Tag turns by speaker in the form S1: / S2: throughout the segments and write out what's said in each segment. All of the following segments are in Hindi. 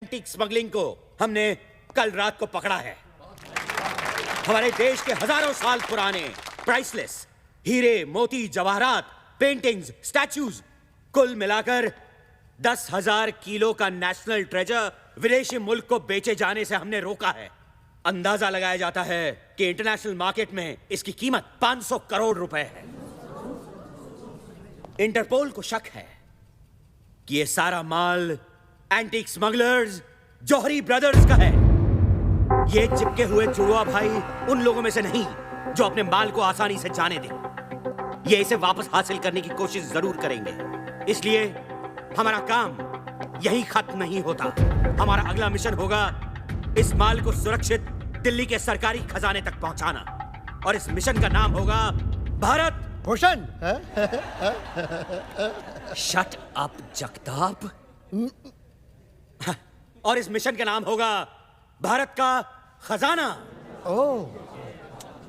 S1: एंटीक स्मगलिंग को हमने कल रात को पकड़ा है। हमारे देश के हजारों साल पुराने प्राइसलेस हीरे, मोती, जवाहरात, पेंटिंग्स, स्टैच्यूज, कुल मिलाकर 10,000 किलो का नेशनल ट्रेजर विदेशी मुल्क को बेचे जाने से हमने रोका है। अंदाजा लगाया जाता है कि इंटरनेशनल मार्केट में इसकी कीमत 500 करोड़ रुपए है। इंटरपोल को शक है कि यह सारा माल एंटीक स्मगलर्स जौहरी ब्रदर्स का है। ये चिपके हुए जुड़वा भाई उन लोगों में से नहीं जो अपने माल को आसानी से जाने दें। ये इसे वापस हासिल करने की कोशिश जरूर करेंगे। इसलिए हमारा काम यही खत्म नहीं होता। हमारा अगला मिशन होगा इस माल को सुरक्षित दिल्ली के सरकारी खजाने तक पहुंचाना, और इस मिशन का नाम होगा भारत
S2: भूषण।
S1: Shut up Jagtap. और इस मिशन का नाम होगा भारत का खजाना।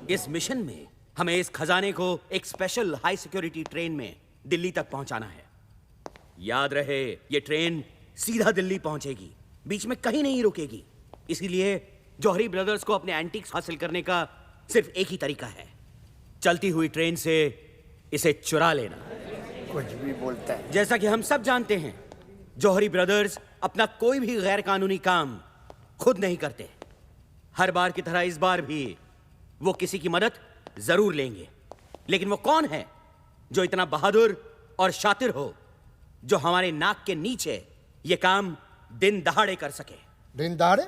S1: इस मिशन में हमें इस खजाने को एक स्पेशल हाई सिक्योरिटी ट्रेन में दिल्ली तक पहुंचाना है। याद रहे, ये ट्रेन सीधा दिल्ली पहुंचेगी, बीच में कहीं नहीं रुकेगी। इसीलिए जौहरी ब्रदर्स को अपने एंटीक्स हासिल करने का सिर्फ एक ही तरीका है, चलती हुई ट्रेन से इसे चुरा लेना।
S2: कुछ भी बोलता है।
S1: जैसा कि हम सब जानते हैं, जौहरी ब्रदर्स अपना कोई भी गैर कानूनी काम खुद नहीं करते। हर बार की तरह इस बार भी वो किसी की मदद जरूर लेंगे। लेकिन वो कौन है जो इतना बहादुर और शातिर हो, जो हमारे नाक के नीचे ये काम दिन दहाड़े कर सके?
S2: दिन दहाड़े?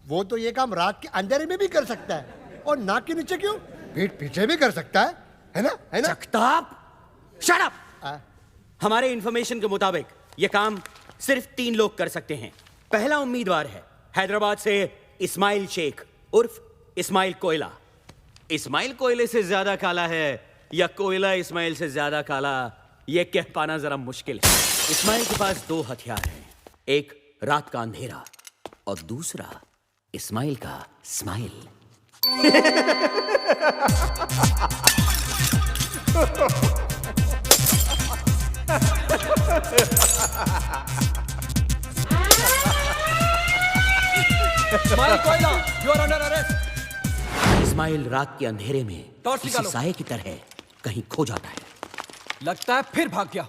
S2: वो तो ये काम रात के अंधेरे में भी कर सकता है, और नाक के नीचे क्यों, पीठ पीछे भी कर सकता है ना? है ना?
S1: Jagtap, shut up. हमारे इंफॉर्मेशन के मुताबिक ये काम सिर्फ 3 लोग कर सकते हैं। पहला उम्मीदवार है हैदराबाद से इस्माइल शेख उर्फ इस्माइल कोयला। इस्माइल कोयले से ज्यादा काला है या कोयला इस्माइल से ज्यादा काला, यह कह पाना जरा मुश्किल है। इस्माइल के पास 2 हथियार हैं, एक रात का अंधेरा और दूसरा इस्माइल का स्माइल।
S3: इस्माइल कोयला, you are under arrest.
S1: Ismail रात के अंधेरे में
S3: टॉर्च
S1: किसी
S3: निकालो।
S1: साये की तरह कहीं खो जाता है।
S3: लगता है फिर भाग गया।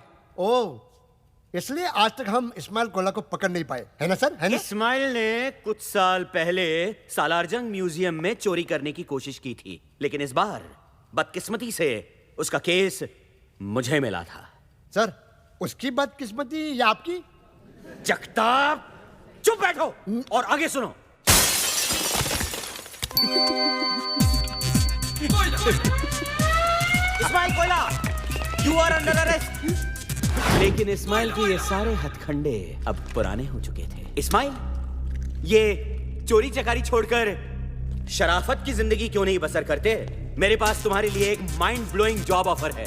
S2: इसलिए आज तक हम इस्माइल कोयला को पकड़ नहीं पाए, है ना सर? है ना?
S1: इस्माइल ने कुछ साल पहले सालारजंग म्यूजियम में चोरी करने की कोशिश की थी, लेकिन इस बार बदकिस्मती से उसका केस मुझे मिला था।
S2: सर, उसकी बदकिस्मती या आपकी?
S1: जगताप, चुप बैठो और आगे सुनो। इस्माइल कोयला, यू आर अंडर अरेस्ट। लेकिन इस्माइल के ये सारे हथकंडे अब पुराने हो चुके थे। इस्माइल, ये चोरी चकारी छोड़कर शराफत की जिंदगी क्यों नहीं बसर करते? मेरे पास तुम्हारे लिए एक माइंड ब्लोइंग जॉब ऑफर है।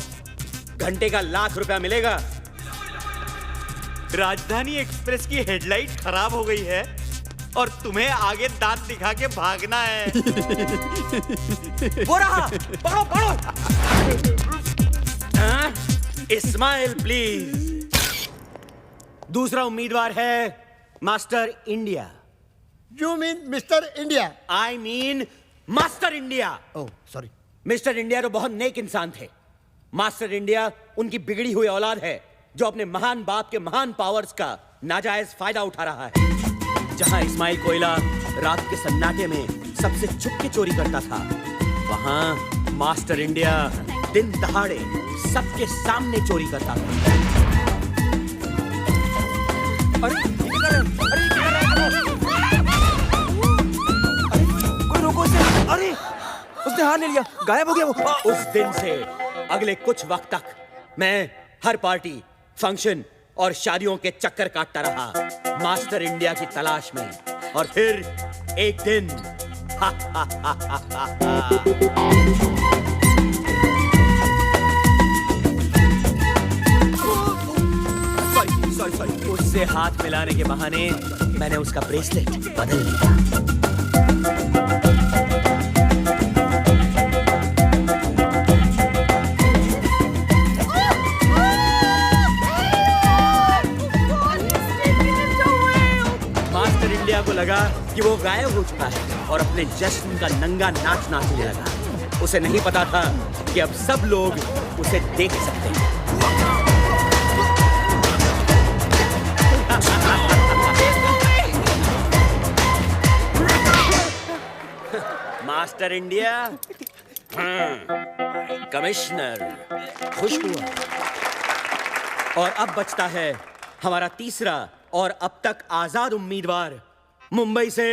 S1: घंटे का ₹1,00,000 मिलेगा। राजधानी एक्सप्रेस की हेडलाइट खराब हो गई है और तुम्हें आगे दांत दिखा के भागना है। वो रहा, पकड़ो पकड़ो। इस्माइल प्लीज। दूसरा उम्मीदवार है master India.
S2: You mean mister India?
S1: I mean master India.
S2: Oh sorry.
S1: Mister India तो बहुत नेक इंसान थे। मास्टर इंडिया उनकी बिगड़ी हुई औलाद है, जो अपने महान बाप के महान पावर्स का नाजायज फायदा उठा रहा है। जहां इस्माइल कोयला रात के सन्नाटे में सबसे छुप के चोरी करता था, वहां मास्टर इंडिया दिन दहाड़े सबके सामने चोरी करता था।
S3: अरे ये क्या कर रहे हैं? अरे ये क्या कर रहे हैं? अरे कोई रोको इसे। अरे उसने हार ले लिया, गायब हो गया वो।
S1: उस दिन से अगले कुछ वक्त तक मैं हर पार्टी, फंक्शन और शादियों के चक्कर काटता रहा मास्टर इंडिया की तलाश में। और फिर एक दिन सॉरी, उससे हाथ मिलाने के बहाने मैंने उसका ब्रेसलेट बदल लिया। मास्टर मास्टर इंडिया को लगा कि वो गायब हो चुका है और अपने जश्न का नंगा नाच नाचने लगा। उसे नहीं पता था कि अब सब लोग उसे देख सकते हैं। मास्टर इंडिया, कमिश्नर, खुश हुआ। और अब बचता है हमारा तीसरा और अब तक आजाद उम्मीदवार, मुंबई से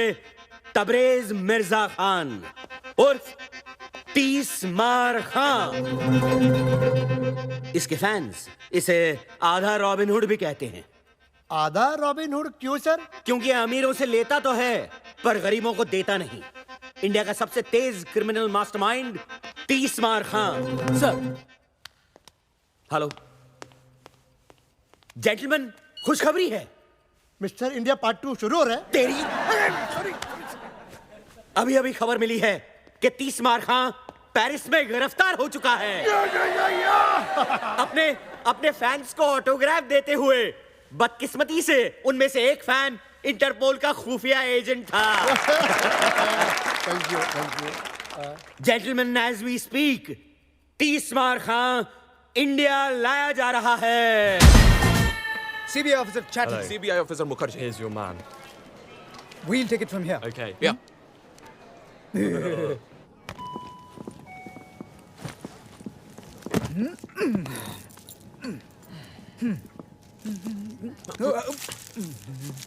S1: तबरेज मिर्जा खान उर्फ तीस मार खान। इसके फैंस इसे आधा रॉबिन हुड भी कहते हैं।
S2: आधा रॉबिन हुड क्यों सर?
S1: क्योंकि अमीरों से लेता तो है पर गरीबों को देता नहीं। इंडिया का सबसे तेज क्रिमिनल मास्टरमाइंड तीस Maar Khan. Sir, hello gentleman, खुशखबरी है।
S2: मिस्टर इंडिया पार्ट 2 शुरू हो रहा है।
S1: तेरी अभी अभी खबर मिली है कि तीस मार खान पेरिस में गिरफ्तार हो चुका है। अपने फैंस को ऑटोग्राफ देते हुए। बदकिस्मती से उनमें से एक फैन इंटरपोल का खुफिया एजेंट था।
S2: Thank you.
S1: Gentleman, as we speak, Tees Maar Khan India लाया जा रहा है।
S3: CBI officer chatting.
S4: CBI officer Mukherjee.
S5: Here's your man.
S3: We'll take it from here.
S5: Okay.
S4: Yeah.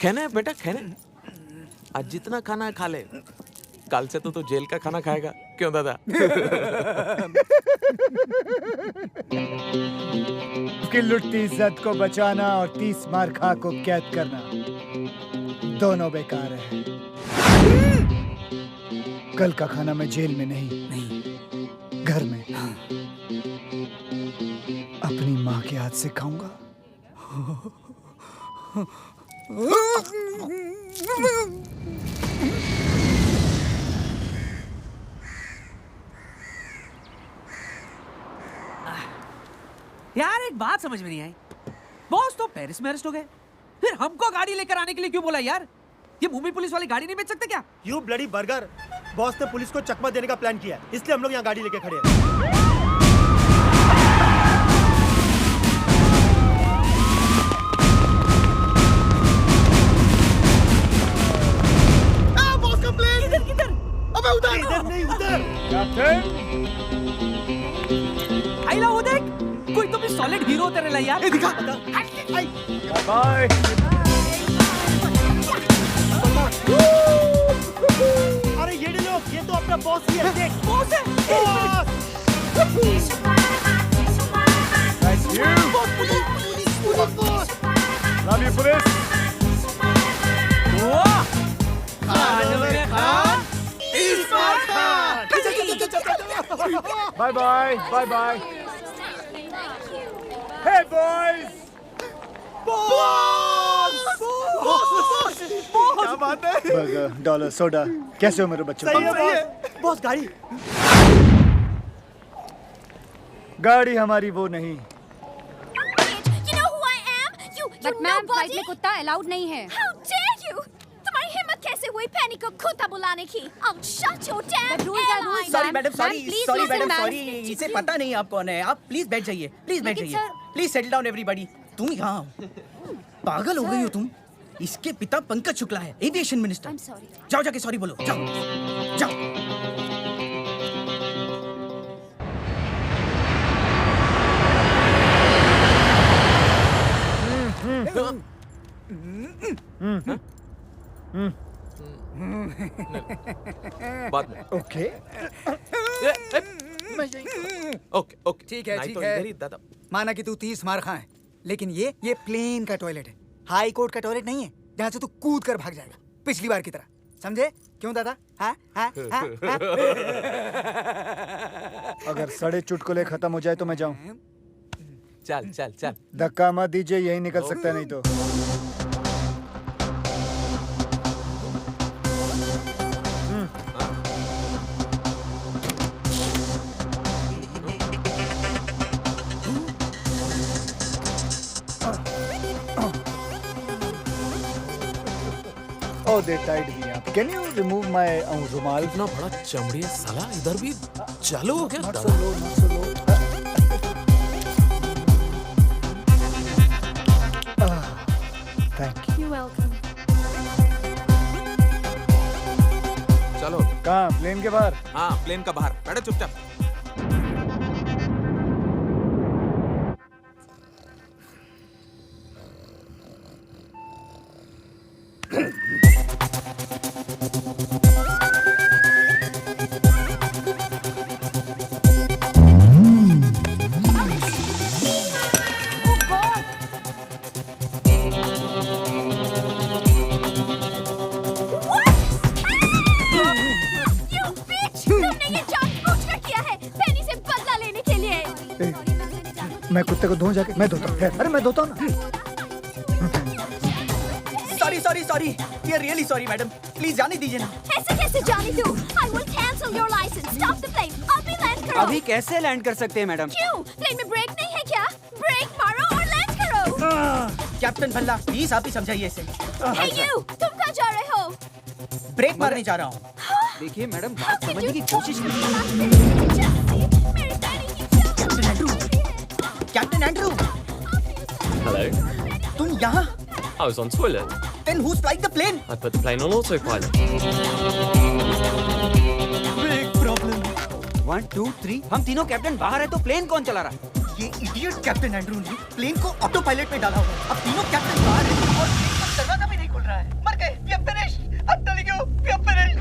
S5: खाना है बेटा, खाना। आज जितना खाना है खा ले। कल से तो जेल का खाना खाएगा, क्यों दादा?
S6: की लुटती इज्जत को बचाना और 30 मार खा को कैद करना दोनों बेकार है। कल का खाना मैं जेल में नहीं, घर में अपनी माँ के हाथ से खाऊंगा।
S7: यार एक बात समझ में नहीं आई, बॉस तो पेरिस में अरेस्ट हो गए, फिर हमको गाड़ी लेकर आने के लिए क्यों बोला यार? ये मुंबई पुलिस वाली गाड़ी नहीं बेच सकते क्या?
S8: यू ब्लडी बर्गर, बॉस ने पुलिस को चकमा देने का प्लान किया है, इसलिए हम लोग यहाँ गाड़ी लेके खड़े हैं।
S2: बॉस का प्लेन
S7: किधर?
S2: अबे उधर
S8: नहीं, उधर।
S7: आइला वो देख, कोई तो भी सॉलिड हीरो तेरे लिए यार।
S2: दिखा।
S6: बाय।
S8: अरे ये लोग, ये तो अपना बॉस ही है, देख।
S7: बॉस है।
S6: Thank you. Love you, police.
S7: वाह! खान में खान,
S8: तीस Maar Khan.
S6: Bye bye. Bye bye. Hey boys.
S8: क्या बात है?
S6: Burger, dollar, soda. कैसे हो मेरे बच्चों?
S8: सही है बॉस। बॉस गाड़ी।
S6: गाड़ी हमारी वो नहीं।
S9: You know who I am? You
S10: but ma'am flight
S9: nobody?
S10: में कुत्ता अलाउड नहीं है।
S9: How dare you? तुम्हारी हिम्मत कैसे हुई पैनी को कुत्ता बुलाने की? I'll shut your damn
S10: But rules are rules,
S9: airline.
S7: Sorry
S10: Ma'am,
S7: madam,
S10: ma'am,
S7: sorry
S10: please
S7: sorry
S10: listen,
S7: madam,
S10: ma'am.
S7: Sorry. इसे पता नहीं आप कौन है। आप प्लीज बैठ जाइए, प्लीज बैठ
S10: लेकिन
S7: जाइए।
S10: Sir-
S7: please settle down everybody. तुम यहाँ पागल हो गई हो तुम? इसके पिता पंकज शुक्ला है, एविएशन मिनिस्टर।
S10: I'm sorry.
S7: जाओ जाके सॉरी बोलो, जाओ जाओ।
S5: बाद में।
S6: ओके।
S5: Okay okay.
S3: ठीक है,
S5: नहीं
S3: ठीक
S5: तो
S3: है।
S5: इधर ही दादा।
S3: माना कि तू 30 मार खा है, लेकिन ये प्लेन का टॉयलेट है, हाई कोर्ट का टॉयलेट नहीं है जहाँ से तू कूद कर भाग जाएगा पिछली बार की तरह। समझे? क्यों दादा? हाँ हाँ हाँ हाँ।
S6: अगर सड़े चुटकुले खत्म हो जाए तो मैं जाऊं।
S5: चल चल चल।
S6: धक्का मत दीजिए, यही निकल सकता है नहीं तो। बहुत देर टाइट भी है। कैन यू रिमूव माय रुमाल?
S5: इतना बड़ा चमड़ी है साला, इधर भी चालू हो गया।
S6: Not so low, not so low. Thank you.
S9: You're welcome.
S5: चलो।
S6: कहाँ? प्लेन के बाहर?
S5: हाँ, प्लेन का बाहर बैठो चुपचाप।
S9: You bitch! तुमने ये जानबूझकर किया है पेनी से बदला लेने के लिए।
S6: मैं कुत्ते को धोऊं जाके? मैं धोता हूँ। अरे मैं धोता हूँ ना।
S3: सॉरी ये रियली सॉरी मैडम, प्लीज जाने दीजिए ना।
S9: ऐसे कैसे जाने दूँ? I will cancel your license. Stop the plane. अभी लैंड करो।
S3: अभी कैसे लैंड कर सकते हैं मैडम?
S9: क्यों? प्लेन में ब्रेक नहीं है क्या? ब्रेक मारो और लैंड करो।
S3: कैप्टन भल्ला प्लीज आप ही समझाइए इसे।
S9: Hey you! तुम कहाँ जा रहे हो?
S3: ब्रेक मारने जा रहा हूँ। देखिए मैडम, बात समझने की कोशिश कीजिए।
S9: मेरे पैनी की
S3: कैप्टन एंड्रू,
S4: Hello.
S3: तुम यहाँ?
S4: I was on toilet.
S3: Then who's flying the plane?
S4: I put the plane on autopilot.
S3: Big problem. 1, 2, 3 हम तीनों कैप्टन बाहर है तो प्लेन कौन चला रहा है? ये इडियट कैप्टन एंड्रू ने प्लेन को ऑटो पायलट में डाला हुआ। अब तीनों कैप्टन बाहर हैं और प्लेन का दरवाजा भी नहीं खुल रहा है। मर गए। We are finished. I'm telling you, we are finished.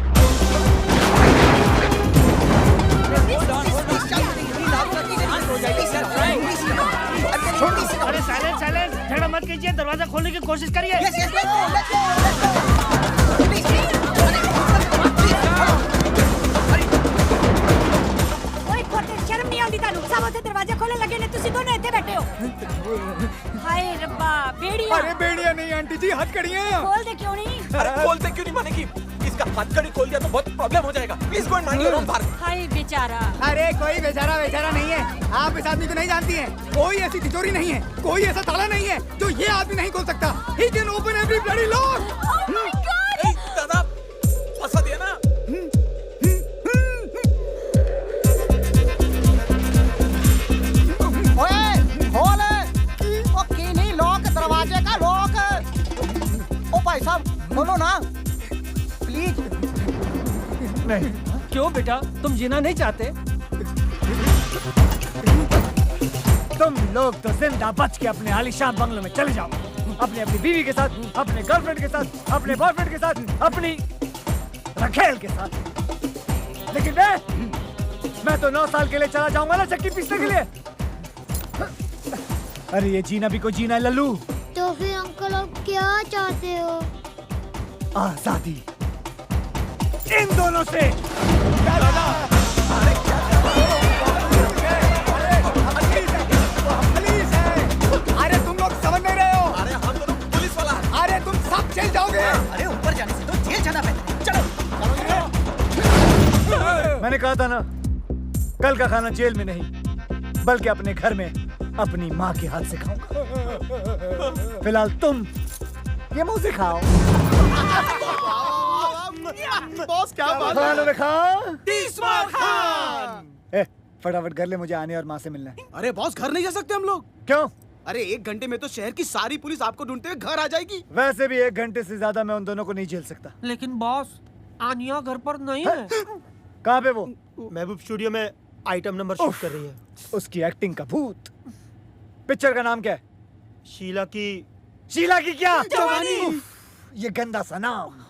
S8: अरे साइलेंस झगड़ा मत कीजिए, दरवाजा खोलने की कोशिश करिए।
S9: शर्म नहीं आती तानू सब होते दरवाजा खोलने लगे ने तुसी दोनों इत्थे बैठे हो। हाय रब्बा बेड़िया।
S6: अरे बेड़िया नहीं आंटी जी, हथकड़ियाँ।
S9: खोल दे क्यों नहीं?
S5: अरे खोलते क्यों नहीं मानेगी? इसका हथकड़ी खोल दिया तो बहुत प्रॉब्लम हो जाएगा। Please go and mind your own bar.
S9: हाय बेचारा।
S3: अरे कोई बेचारा नहीं है। आप इस आदमी को नहीं जानती हैं। कोई ऐसी तिजोरी नहीं है, कोई ऐसा ताला नहीं है जो ये आदमी नहीं खोल सकता। He can open every bloody lock.
S9: Oh my God!
S5: दादा फंसा दिया ना।
S3: खोल ओ कीली लॉक, दरवाजे का लॉक। ओ भाई साहब खोलो ना प्लीज।
S6: नहीं,
S8: क्यों बेटा, तुम जीना नहीं चाहते?
S6: तुम लोग तो जिंदा बच के अपने आलीशान बंगलों में चले जाओ, अपनी अपनी बीवी के साथ, अपने गर्लफ्रेंड के साथ, अपने बॉयफ्रेंड के साथ, अपनी रखेल के साथ। लेकिन मैं तो 9 साल के लिए चला जाऊंगा ना चक्की पीसने के लिए। अरे ये जीना भी कोई जीना है लल्लू।
S10: तो फिर अंकल आप क्या चाहते हो?
S6: आजादी इन दोनों से। अरे तुम लोग समझ नहीं रहे हो।
S5: अरे हम दोनों पुलिस वाला।
S6: अरे तुम सब जेल जाओगे।
S3: अरे ऊपर जाने से तो जेल जाना पहले। चलो।
S6: मैंने कहा था ना, कल का खाना जेल में नहीं बल्कि अपने घर में अपनी माँ के हाथ से खाऊंगा। फिलहाल तुम ये मुंह से खाओ।
S8: बॉस क्या बात
S6: खानों में खाओ। ए, फटाफट घर ले, मुझे आने और माँ से मिलना है।
S8: अरे बॉस, घर नहीं जा सकते हम लोग?
S6: क्यों?
S8: अरे 1 घंटे में तो शहर की सारी पुलिस आपको ढूंढते हुए घर आ जाएगी।
S6: वैसे भी 1 घंटे से ज्यादा मैं उन दोनों को नहीं झेल सकता।
S7: लेकिन बॉस आनिया घर पर नहीं है।
S6: कहाँ पे वो?
S8: महबूब स्टूडियो में आइटम नंबर शूट कर रही है।
S6: उसकी एक्टिंग का भूत। पिक्चर का नाम क्या है?
S8: शीला की
S6: क्या जवानी। ये गंदा सा नाम।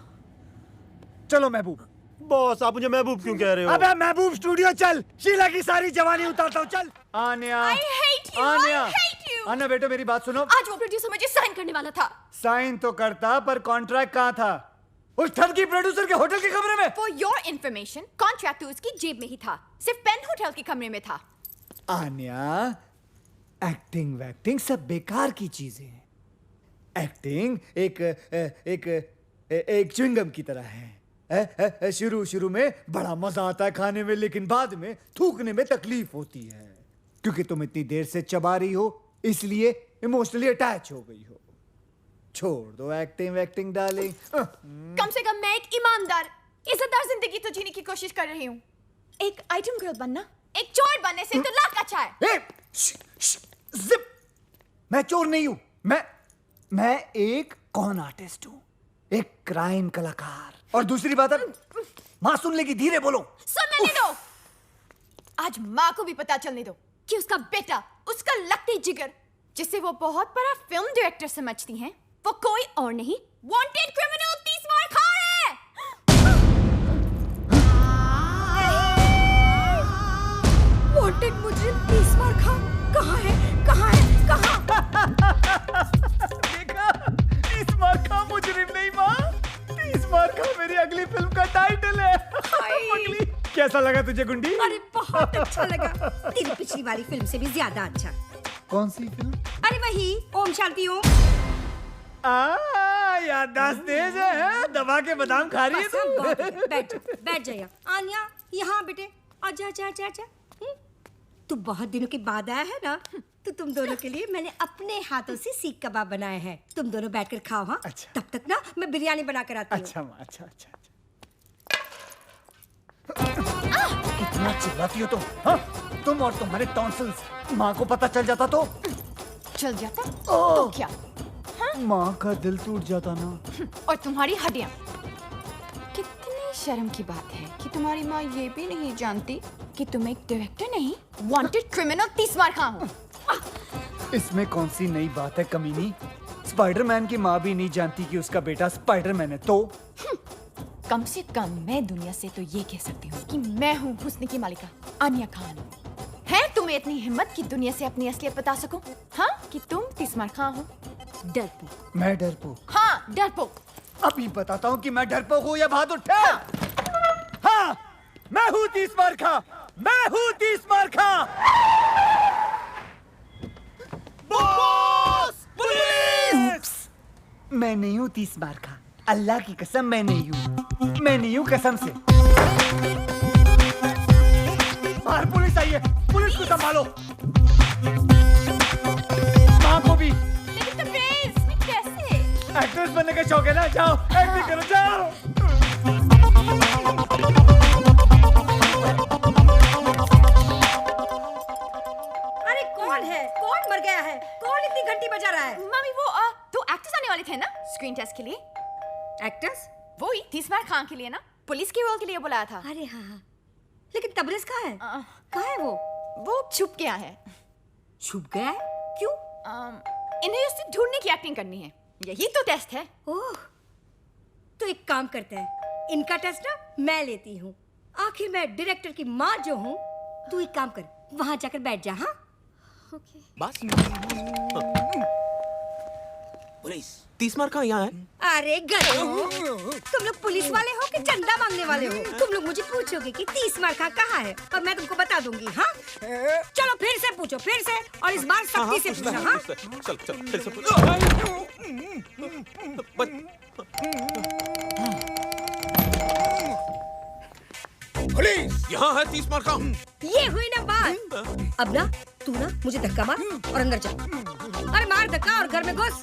S6: चलो महबूब।
S8: बॉस, आप मुझे महबूब क्यों कह रहे हो?
S6: अबे महबूब स्टूडियो चल, शीला की सारी जवानी उतारता हूँ। चल Anya.
S9: I hate you.
S6: Anya.
S9: I hate you.
S6: Anya बेटे मेरी बात सुनो।
S9: आज वो प्रोड्यूसर मुझे साइन करने वाला था।
S6: साइन तो करता, पर कॉन्ट्रैक्ट कहाँ था? उस ठग की प्रोड्यूसर के होटल के कमरे में।
S9: For your information, कॉन्ट्रैक्ट तो उसकी जेब में ही था, सिर्फ पेन होटल के कमरे में था।
S6: आन्या, एक्टिंग वैक्टिंग सब बेकार की चीजें हैं। एक्टिंग एक च्युइंगम की तरह है। शुरू में बड़ा मजा आता है खाने में, लेकिन बाद में थूकने में तकलीफ होती है, क्योंकि तुम इतनी देर से चबा रही हो, इसलिए इमोशनली अटैच हो गई हो। छोड़ दो एक्टिंग वैक्टिंग डार्लिंग।
S9: कम से कम मैं एक ईमानदार इज्जतदार जिंदगी तो जीने की कोशिश कर रही हूँ। एक आइटम गर्ल बनना एक चोर बनने से तो लाख अच्छा है।
S6: जिप! मैं चोर नहीं हूं। मैं एक कॉन आर्टिस्ट हूं, एक क्राइम कलाकार। और दूसरी बात है, माँ सुन लेगी, धीरे बोलो।
S9: सुनने नहीं दो। आज माँ को भी पता चलने दो कि उसका बेटा, उसका लकड़ी जिगर, जिसे वो बहुत बड़ा फिल्म डायरेक्टर समझती हैं, वो कोई और नहीं, वांटेड क्रिमिनल 30 मार खा है। वांटेड मुजरिम 30 मार खा कहाँ है? कहाँ है? कहाँ?
S6: देखा, 30 मार खा मुजरिम नहीं माँ, 30 मार खा मेरी अगली फिल्म का टाइटल है। पगली, कैसा लगा तुझे गुंडी?
S11: अरे बहुत अच्छा लगा, तेरी पिछली वाली फिल्म से भी ज्यादा अच्छा।
S6: कौन सी फिल्म?
S11: अरे वही ओम शांति ओम।
S6: याददाश्त तेज है, दबा के बादाम खा रही है तू।
S11: बैठ जा आन्या, यहाँ बेटे, आजा आजा आजा आजा। तू बहुत दिनों के बाद आया है ना, तो तुम दोनों के लिए मैंने अपने हाथों से सीख कबाब बनाए हैं। तुम दोनों बैठकर खाओ। हाँ,
S6: अच्छा।
S11: तब तक ना मैं बिरयानी बना कर आती हूँ।
S6: अच्छा माँ, अच्छा अच्छा कितना चिल्लाती हो तुम? हाँ, तुम और तुम्हारे टॉन्सिल्स, माँ को पता चल जाता तो?
S9: चल जाता तो क्या?
S6: माँ का दिल टूट जाता ना।
S9: और तुम्हारी हड्डियां। कितनी शर्म की बात है कि तुम्हारी माँ ये भी नहीं जानती कि तुम एक डायरेक्टर नहीं, वांटेड क्रिमिनल 30 मार खा हो।
S6: इसमें कौन सी नई बात है कमीनी? स्पाइडरमैन की माँ भी नहीं जानती कि उसका बेटा स्पाइडरमैन है तो?
S9: कम से कम मैं दुनिया से तो ये कह सकती हूँ कि मैं हूँ हुस्न की मालिका आन्या खान। है तुम्हें इतनी हिम्मत कि दुनिया से अपनी असलियत बता सको? हाँ, कि तुम 30 मार खा हो।
S11: डरपोक।
S6: मैं डरपोक?
S9: हाँ, डरपोक।
S6: अभी बताता हूँ कि मैं डरपोक हूँ या बहादुर। हाँ, मैं हूँ 30 मार खा, मैं हूँ 30 मार खा। बॉस! पुलिस! मैं नहीं हूँ 30 मार खा, अल्लाह की कसम मैं नहीं हूँ, मैं नहीं हूँ कसम से। बाहर पुलिस आई है, पुलिस को संभालो। माँ को भी।
S9: लेकिन तुम कैसे?
S6: एक्ट्रेस बनने का शौक है ना, जाओ एक्टिंग करो, जाओ।
S11: अरे कौन है? कौन मर गया है? कौन इतनी घंटी बजा रहा है?
S9: मम्मी वो दो एक्टर्स आने वाले थे ना स्क्रीन टेस्ट के लिए।
S11: एक्टर्स?
S9: वो ही 30 मार खान के लिए ना, पुलिस के रोल के लिए बुलाया था।
S11: अरे हाँ, लेकिन तबरेज कहाँ है? कहाँ है वो?
S9: वो छुप गया है।
S11: छुप गया है? क्यों?
S9: इन्हें उससे ढूंढने की एक्टिंग करनी है, यही तो टेस्ट है।
S11: ओह, तो एक काम करते हैं, इनका टेस्ट ना मैं लेती हूँ। आखिर मैं डायरेक्टर की माँ जो हूँ। तू एक काम कर, वहाँ जाकर बैठ जा। हाँ,
S9: ओके।
S5: बस पुलिस 30 मार कहाँ यहाँ है?
S11: अरे गधो, तुम लोग पुलिस वाले हो कि चंदा मांगने वाले हो? तुम लोग मुझे पूछोगे कि 30 मार कहाँ है और मैं तुमको बता दूंगी। हाँ, चलो फिर से पूछो, फिर से, और इस बार सख्ती से पूछो। हाँ,
S5: चल चल फिर से पूछ। पुलिस यहाँ है 30 मार कहाँ?
S11: ये हुई ना बात। अब ना तू ना मुझे धक्का मार और अंदर जा। अरे मार धक्का और घर में घुस।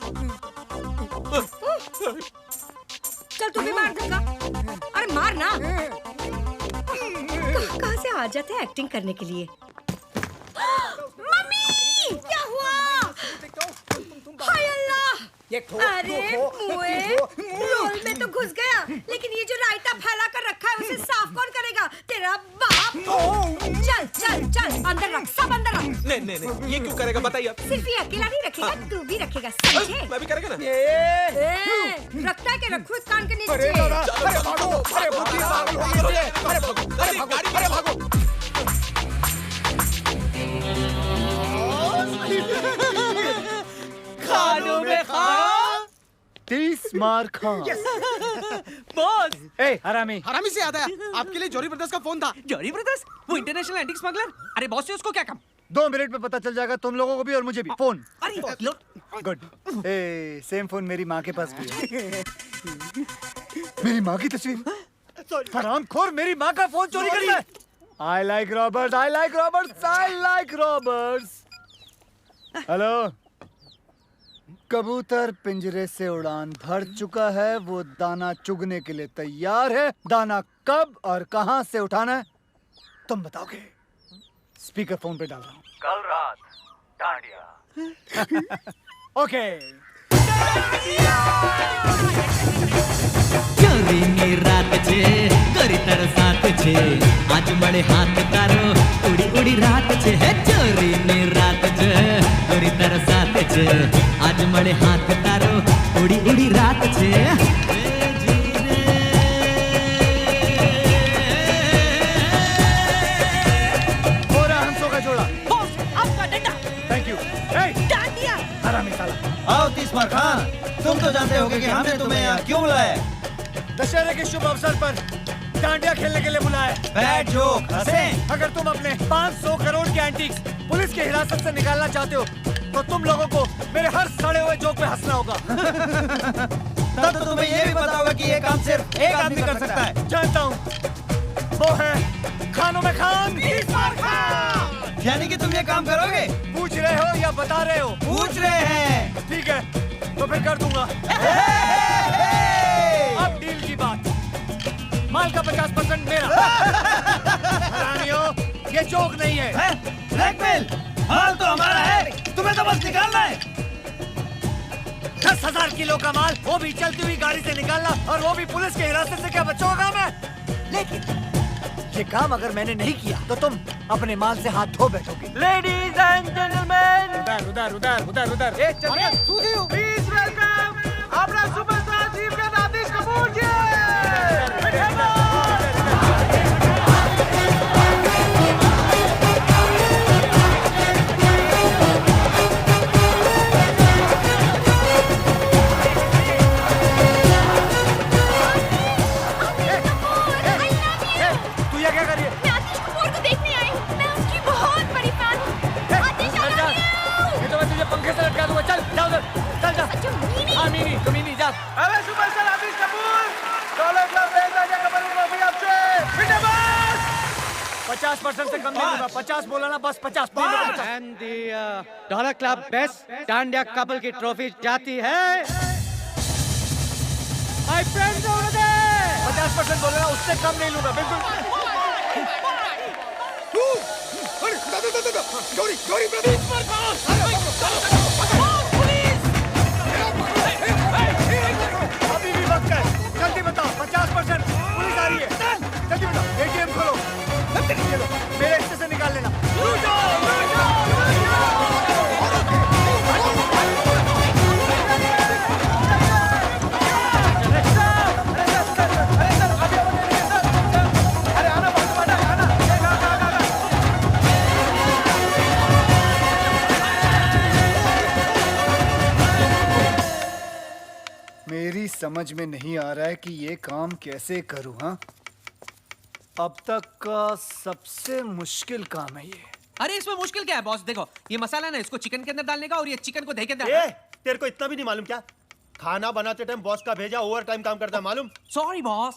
S11: चल तू भी मार धक्का। अरे मार ना। कहाँ से आ जाते हैं एक्टिंग करने के लिए? मम्मी, क्या हुआ? हाय अल्लाह! अरे मुए, रोल में तो घुस गया, लेकिन ये जो रायता फैला कर रखा है उसे साफ कौन करेगा? तेरा बाप। चल चल चल, अंदर रख, सब अंदर रख।
S5: नहीं नहीं नहीं, ये क्यों करेगा बताइए आप।
S11: सिर्फ ये अकेला नहीं रखेगा, तू भी रखेगा, समझे?
S5: मैं भी करेगा ना।
S11: रखता है कि रखो इस कान के नीचे।
S5: अरे भागो, अरे बुद्धि पागल हो गई है। अरे भागो, अरे भागो।
S3: खानों में खा
S6: 30 मार खा।
S7: बॉस!
S6: ए हरामी!
S3: हरामी से याद आया, आपके लिए जॉरी ब्रदर्स का फोन था।
S7: जॉरी ब्रदर्स? वो इंटरनेशनल एंटीक स्मगलर? अरे बॉस से उसको क्या काम?
S6: 2 मिनट में पता चल जाएगा तुम लोगों को भी और मुझे भी। फोन।
S7: अरे लो।
S6: गुड। ए सेम फोन मेरी माँ के पास भी है। मेरी माँ की तस्वीर। हरामखोर मेरी माँ का फोन चोरी करता है। I like robbers, I like robbers, I like robbers. Hello, कबूतर पिंजरे से उड़ान भर चुका है, वो दाना चुगने के लिए तैयार है। दाना कब और कहां से उठाना है तुम बताओगे। स्पीकर फोन पे डाल रहा हूं।
S3: कल रात डांडिया।
S6: ओके।
S12: ચોરીની રાત છે કરી તરસાત છે આજ મળે હાથ તારો ઉડી ઉડી રાત છે હે ચોરીની રાત છે કરી તરસાત છે આજ મળે હાથ તારો ઉડી ઉડી રાત છે
S6: पूरा हंसों का जोड़ा।
S7: बॉस आपका डंडा।
S6: Thank you.
S11: डांडिया।
S6: हरामी साला।
S3: आओ तीसमार खान, तुम तो जानते होगे कि हमने तुम्हें यहाँ क्यों बुलाया है।
S6: दशहरे के शुभ अवसर पर डांडिया खेलने के लिए बुलाया है।
S3: बैड जोक, हंसें।
S6: अगर तुम अपने 500 करोड़ के एंटीक्स पुलिस की हिरासत से निकालना चाहते हो तो तुम लोगों को मेरे हर सड़े हुए जोक पे हंसना होगा।
S3: तब तो तुम्हें ये भी पता होगा कि ये काम सिर्फ एक आदमी कर सकता है।
S6: जानता हूँ, वो है खानों में खान।
S3: यानी कि तुम ये काम करोगे?
S6: पूछ रहे हो या बता रहे हो?
S3: पूछ रहे हैं।
S6: ठीक है, तो फिर कर दूंगा। अब डील की बात। माल का 50% मेरा। हरामियों, ये जोक नहीं है।
S3: ब्लैकमेल। माल तो हमारा है, तुम्हें तो बस निकालना है।
S6: 10,000 किलो का माल, वो भी चलती हुई गाड़ी से निकालना, और वो भी पुलिस के हिरासत से। क्या बच्चों का काम है? लेकिन ये काम अगर मैंने नहीं किया तो तुम अपने माल से हाथ धो बैठोगे।
S3: लेडीज एंड जेंटलमैन,
S6: उधर उधर उधर उधर उधर।
S3: प्लीज वेलकम अपना सुपरस्टार चीफ का आतिश कपूर जी।
S6: तू ये क्या कर रही है?
S9: मैं आतिश कपूर को देखने आई हूँ। मैं उसकी बहुत बड़ी फैन हूँ। आतिश, I love you।
S6: ये तो मैं तुझे पंखे से लटका दूंगा। चल जा उधर, चल जा।
S9: अच्छा, मीनी।
S6: हाँ मीनी, तो मीनी जा।
S3: अरे सुपरस्टार आतिश कपूर, डॉलर क्लब देख राजा कपूर ट्रॉफी आपसे। बिना बस
S6: 50% से कम नहीं दूंगा। 50 बोला ना, बस 50।
S8: And the dollar club best dandiya couple की ट्रॉफी जाती है माय फ्रेंड्स ओवर देयर।
S6: 50% बोले ना, उससे कम नहीं लूंगा बिल्कुल। अभी भी वक्त है, जल्दी बताओ। 50% पुलिस आ रही है, जल्दी बताओ। ATM खोलो, ये लो, मेरे हिस्से से निकाल लेना। मेरी समझ में नहीं आ रहा है कि ये काम कैसे करूं। हाँ, अब तक का सबसे मुश्किल काम है ये।
S7: अरे इसमें मुश्किल क्या है बॉस? देखो ये मसाला ना, इसको चिकन के अंदर डालने का, और ये चिकन को दही के अंदर।
S8: तेरे को इतना भी नहीं मालूम क्या? खाना बनाते टाइम बॉस का भेजा ओवर टाइम काम करता है, मालूम?
S7: Sorry boss.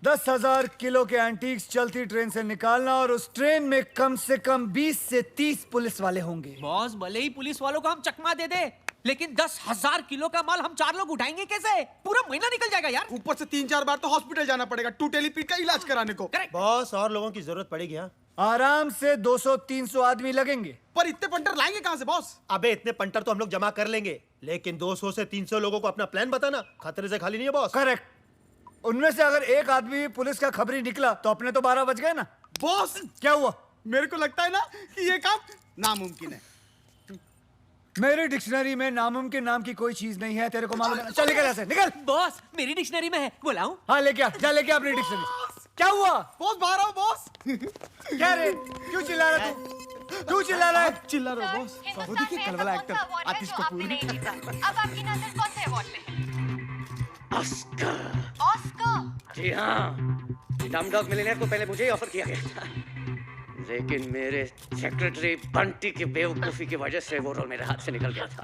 S6: 10,000 किलो के एंटीक्स चलती ट्रेन से निकालना, और उस ट्रेन में कम से कम 20 से 30 पुलिस वाले होंगे।
S7: बॉस भले ही पुलिस वालों को हम चकमा दे दे, लेकिन 10,000 किलो का माल हम 4 लोग उठाएंगे कैसे? पूरा महीना निकल जाएगा यार।
S3: ऊपर से 3-4 बार तो हॉस्पिटल जाना पड़ेगा टूटेली पीठ का इलाज कराने को।
S8: बॉस और लोगों की जरूरत पड़ेगी। हाँ,
S6: आराम से 200-300 आदमी लगेंगे।
S3: पर इतने पंटर लाएंगे कहां से बॉस?
S8: अबे इतने पंटर तो हम लोग जमा कर लेंगे, लेकिन 200 से 300 लोगों को अपना प्लान बताना खतरे से खाली नहीं है बॉस।
S6: करेक्ट। उनमें से अगर एक आदमी पुलिस का खबरी निकला तो अपने तो 12 बज गए ना।
S3: बॉस
S6: क्या हुआ?
S3: मेरे को लगता है ना कि ये काम नामुमकिन है।
S6: मेरी डिक्शनरी में नामुमकिन नाम की कोई चीज नहीं है, तेरे को मालूम है। चल निकल ऐसे, निकल।
S7: बॉस मेरी डिक्शनरी में है, बुलाऊं?
S6: हाँ लेके आ, जा लेके आ अपनी डिक्शनरी। क्या हुआ?
S3: बॉस बाहर आओ बॉस।
S6: क्या रे, क्यों चिल्ला रहा तू? क्यों चिल्ला रहा है?
S3: चिल्ला रहा बॉस। वो देखिए कल वाला एक्टर आतिश कपूर।
S9: अब आपकी नजर कौन से अवार्ड पे है? ऑस्कर। ऑस्कर?
S1: जी हाँ, डमडॉग मिलियनेयर को पहले मुझे ही ऑफर किया गया था, लेकिन मेरे सेक्रेटरी बंटी की बेवकूफी की वजह से वो रोल मेरे हाथ से निकल गया था।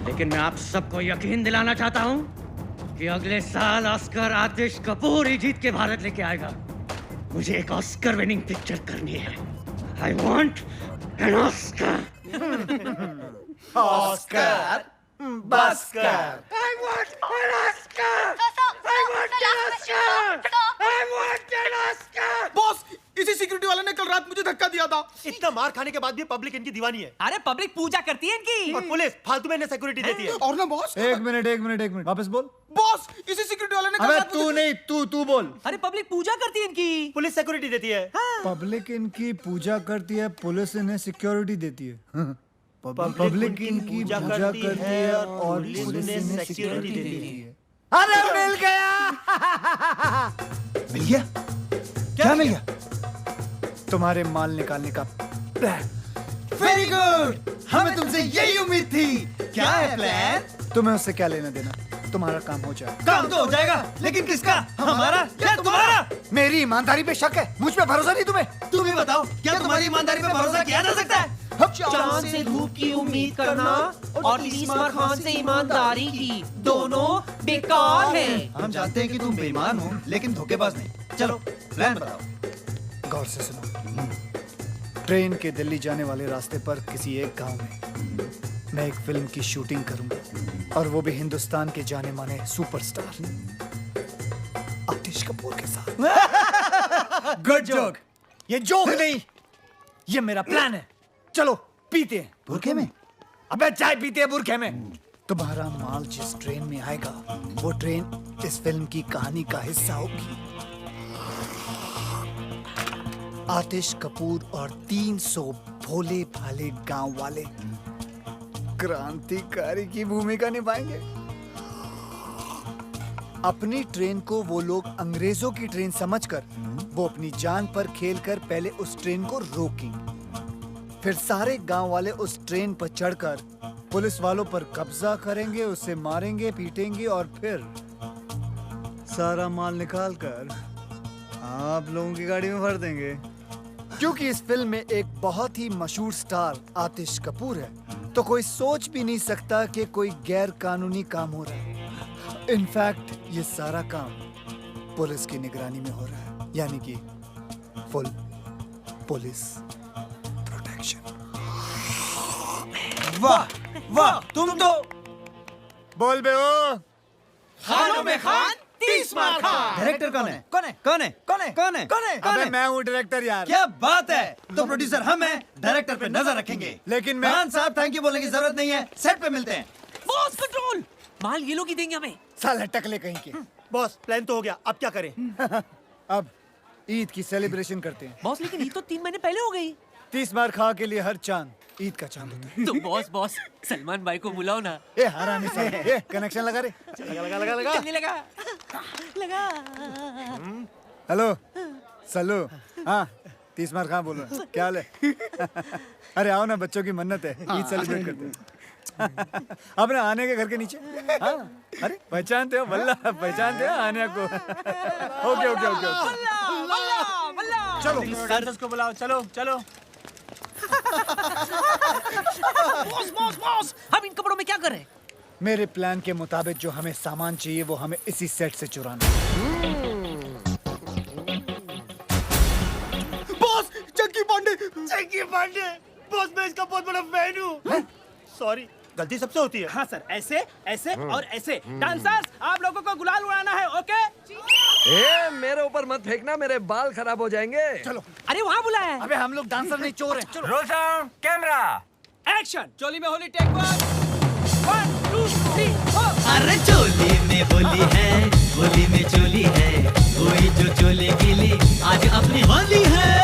S1: लेकिन मैं आप सबको यकीन दिलाना चाहता हूँ कि अगले साल ऑस्कर आतिश कपूर ही जीत के भारत लेके आएगा। मुझे एक ऑस्कर विनिंग पिक्चर करनी है। I want an Oscar.
S2: Oscar बस कर।
S10: I want an Oscar! I want an Oscar! I want an Oscar!
S3: Boss, इसी सिक्योरिटी वाले ने कल रात मुझे धक्का दिया था।
S8: इतना मार खाने के बाद भी पब्लिक इनकी दीवानी है।
S7: अरे पब्लिक पूजा करती है इनकी।
S8: और पुलिस फालतू में इन्हें सिक्योरिटी देती है।
S3: और ना बॉस,
S6: एक मिनट वापस बोल।
S3: बॉस इसी सिक्योरिटी वाले ने कल
S6: अबे
S3: रात
S6: तू नहीं, तू बोल।
S7: अरे पब्लिक पूजा करती है इनकी।
S8: पुलिस सिक्योरिटी देती है।
S6: पब्लिक इनकी पूजा करती है, पुलिस इन्हें सिक्योरिटी देती है। पब्लिक इनकी पूजा करती है और पुलिस इन्हें सिक्योरिटी देती है। अरे मिल गया।
S3: मिल गया? क्या मिल गया?
S6: तुम्हारे माल निकालने का प्लान।
S3: वेरी गुड, हमें तुमसे यही उम्मीद थी। क्या है प्लान?
S6: तुम्हें उससे क्या लेना देना, तुम्हारा काम हो जाए।
S3: काम तो हो जाएगा, लेकिन किसका? हमारा या तुम्हारा?
S6: मेरी ईमानदारी पे शक है, मुझ पे भरोसा नहीं तुम्हें।
S3: तुम ही बताओ, क्या तुम्हारी ईमानदारी पे भरोसा किया जा सकता है?
S7: चांद से धूप की उम्मीद करना और तीसमार खान से ईमानदारी की, दोनों बेकार हैं।
S3: हम जानते हैं कि तुम बेईमान हो, लेकिन धोखेबाज नहीं। चलो प्लान बताओ।
S6: गौर से सुनो। ट्रेन के दिल्ली जाने वाले रास्ते पर किसी एक गांव में मैं एक फिल्म की शूटिंग करूंगा, और वो भी हिंदुस्तान के जाने माने सुपरस्टार आतिश कपूर के साथ।
S3: Good joke.
S6: ये जोक नहीं, ये मेरा प्लान है। चलो पीते हैं।
S3: बुरखे में?
S6: अबे चाय पीते हैं बुरखे में। तुम्हारा माल जिस ट्रेन में आएगा, वो ट्रेन इस फिल्म की कहानी का हिस्सा होगी। आतिश कपूर और 300 भोले भाले गांव वाले क्रांतिकारी की भूमिका निभाएंगे। अपनी ट्रेन को वो लोग अंग्रेजों की ट्रेन समझकर वो अपनी जान पर खेलकर पहले उस ट्रेन को रोकेंगे। फिर सारे गांव वाले उस ट्रेन पर चढ़कर पुलिस वालों पर कब्जा करेंगे, उसे मारेंगे, पीटेंगे और फिर सारा माल निकालकर आप लोगों की गाड़ी में भर देंगे। क्योंकि इस फिल्म में एक बहुत ही मशहूर स्टार आतिश कपूर है, तो कोई सोच भी नहीं सकता कि कोई गैर कानूनी काम हो रहा है। इनफैक्ट ये सारा काम पुलिस की निगरानी में हो रहा है, यानी कि फुल पुलिस प्रोटेक्शन।
S3: वाह वाह, तुम तो
S6: बोल बे ओ।
S3: खानों में खान, 30 मार खान। डायरेक्टर कौन है? कौन है? कौन है? कौन है? कौन है? कौन है?
S6: अबे मैं हूँ डायरेक्टर यार।
S3: क्या बात है, तो प्रोड्यूसर हम हैं, डायरेक्टर पे नजर रखेंगे।
S6: लेकिन मैं
S3: खान साहब थैंक यू बोलने की जरूरत नहीं है, सेट पे मिलते हैं।
S7: बॉस कंट्रोल, माल ये लोग ही देंगे हमें।
S6: साला टकले कहीं के।
S8: बॉस प्लान तो हो गया, अब क्या करें?
S6: अब ईद की सेलिब्रेशन करते हैं।
S7: बॉस लेकिन ईद तो 3 महीने पहले हो गई।
S6: 30 बार खा के लिए हर चांद ईद का चांद होता है।
S7: तो बॉस सलमान भाई को बुलाओ ना।
S6: ए हरामी सा, ए कनेक्शन लगा रे।
S7: चलने लगा।
S6: हेलो सल्लू। हाँ 30 मार कहाँ बोल रहा है? क्या हाल है? अरे आओ ना, बच्चों की मन्नत है, ईद सेलिब्रेट करते हैं। अपने आने के घर के नीचे। हाँ अरे पहचानते हो बल्ला, पहचानते हो आने को। ओके ओके ओके चलो
S3: डांसर्स को बुलाओ, चलो चलो।
S7: बॉस हम इन कपड़ों में क्या करें?
S6: मेरे प्लान के मुताबिक जो हमें सामान चाहिए वो हमें इसी सेट से चुराना है।
S3: बॉस चंकी पांडे।
S8: चंकी पांडे, बॉस मैं इसका बहुत बड़ा फैन हूँ। सॉरी, गलती सबसे होती है।
S1: हाँ सर, ऐसे ऐसे और ऐसे। डांसर्स आप लोगों को गुलाल उड़ाना है, ओके?
S5: ए, मेरे ऊपर मत फेंकना, मेरे बाल खराब हो जाएंगे।
S6: चलो।
S7: अरे वहाँ बुलाया है।
S6: अबे हम लोग डांसर नहीं, चोर हैं। चलो।
S3: Roll sound, camera,
S1: action. चोली में होली, टेक 1 2 3 4।
S12: अरे चोली में होली है, होली में चोली है, कोई जो चोले गिली आज अपनी होली है।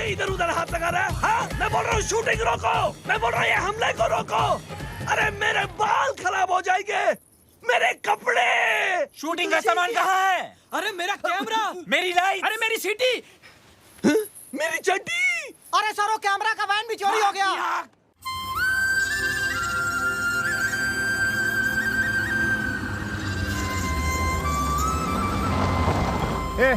S5: इधर उधर हाथ लगा रहा है। हाँ? मैं बोल रहा हूँ शूटिंग रोको, मैं बोल रहा हूँ ये हमले को रोको। अरे मेरे बाल खराब हो जाएंगे, मेरे कपड़े।
S3: शूटिंग का सामान कहाँ है?
S1: अरे मेरा कैमरा,
S3: मेरी लाइट,
S1: अरे मेरी सीटी,
S5: मेरी चड्डी।
S3: अरे सरो कैमरा का वैन भी चोरी हो गया।
S6: ए,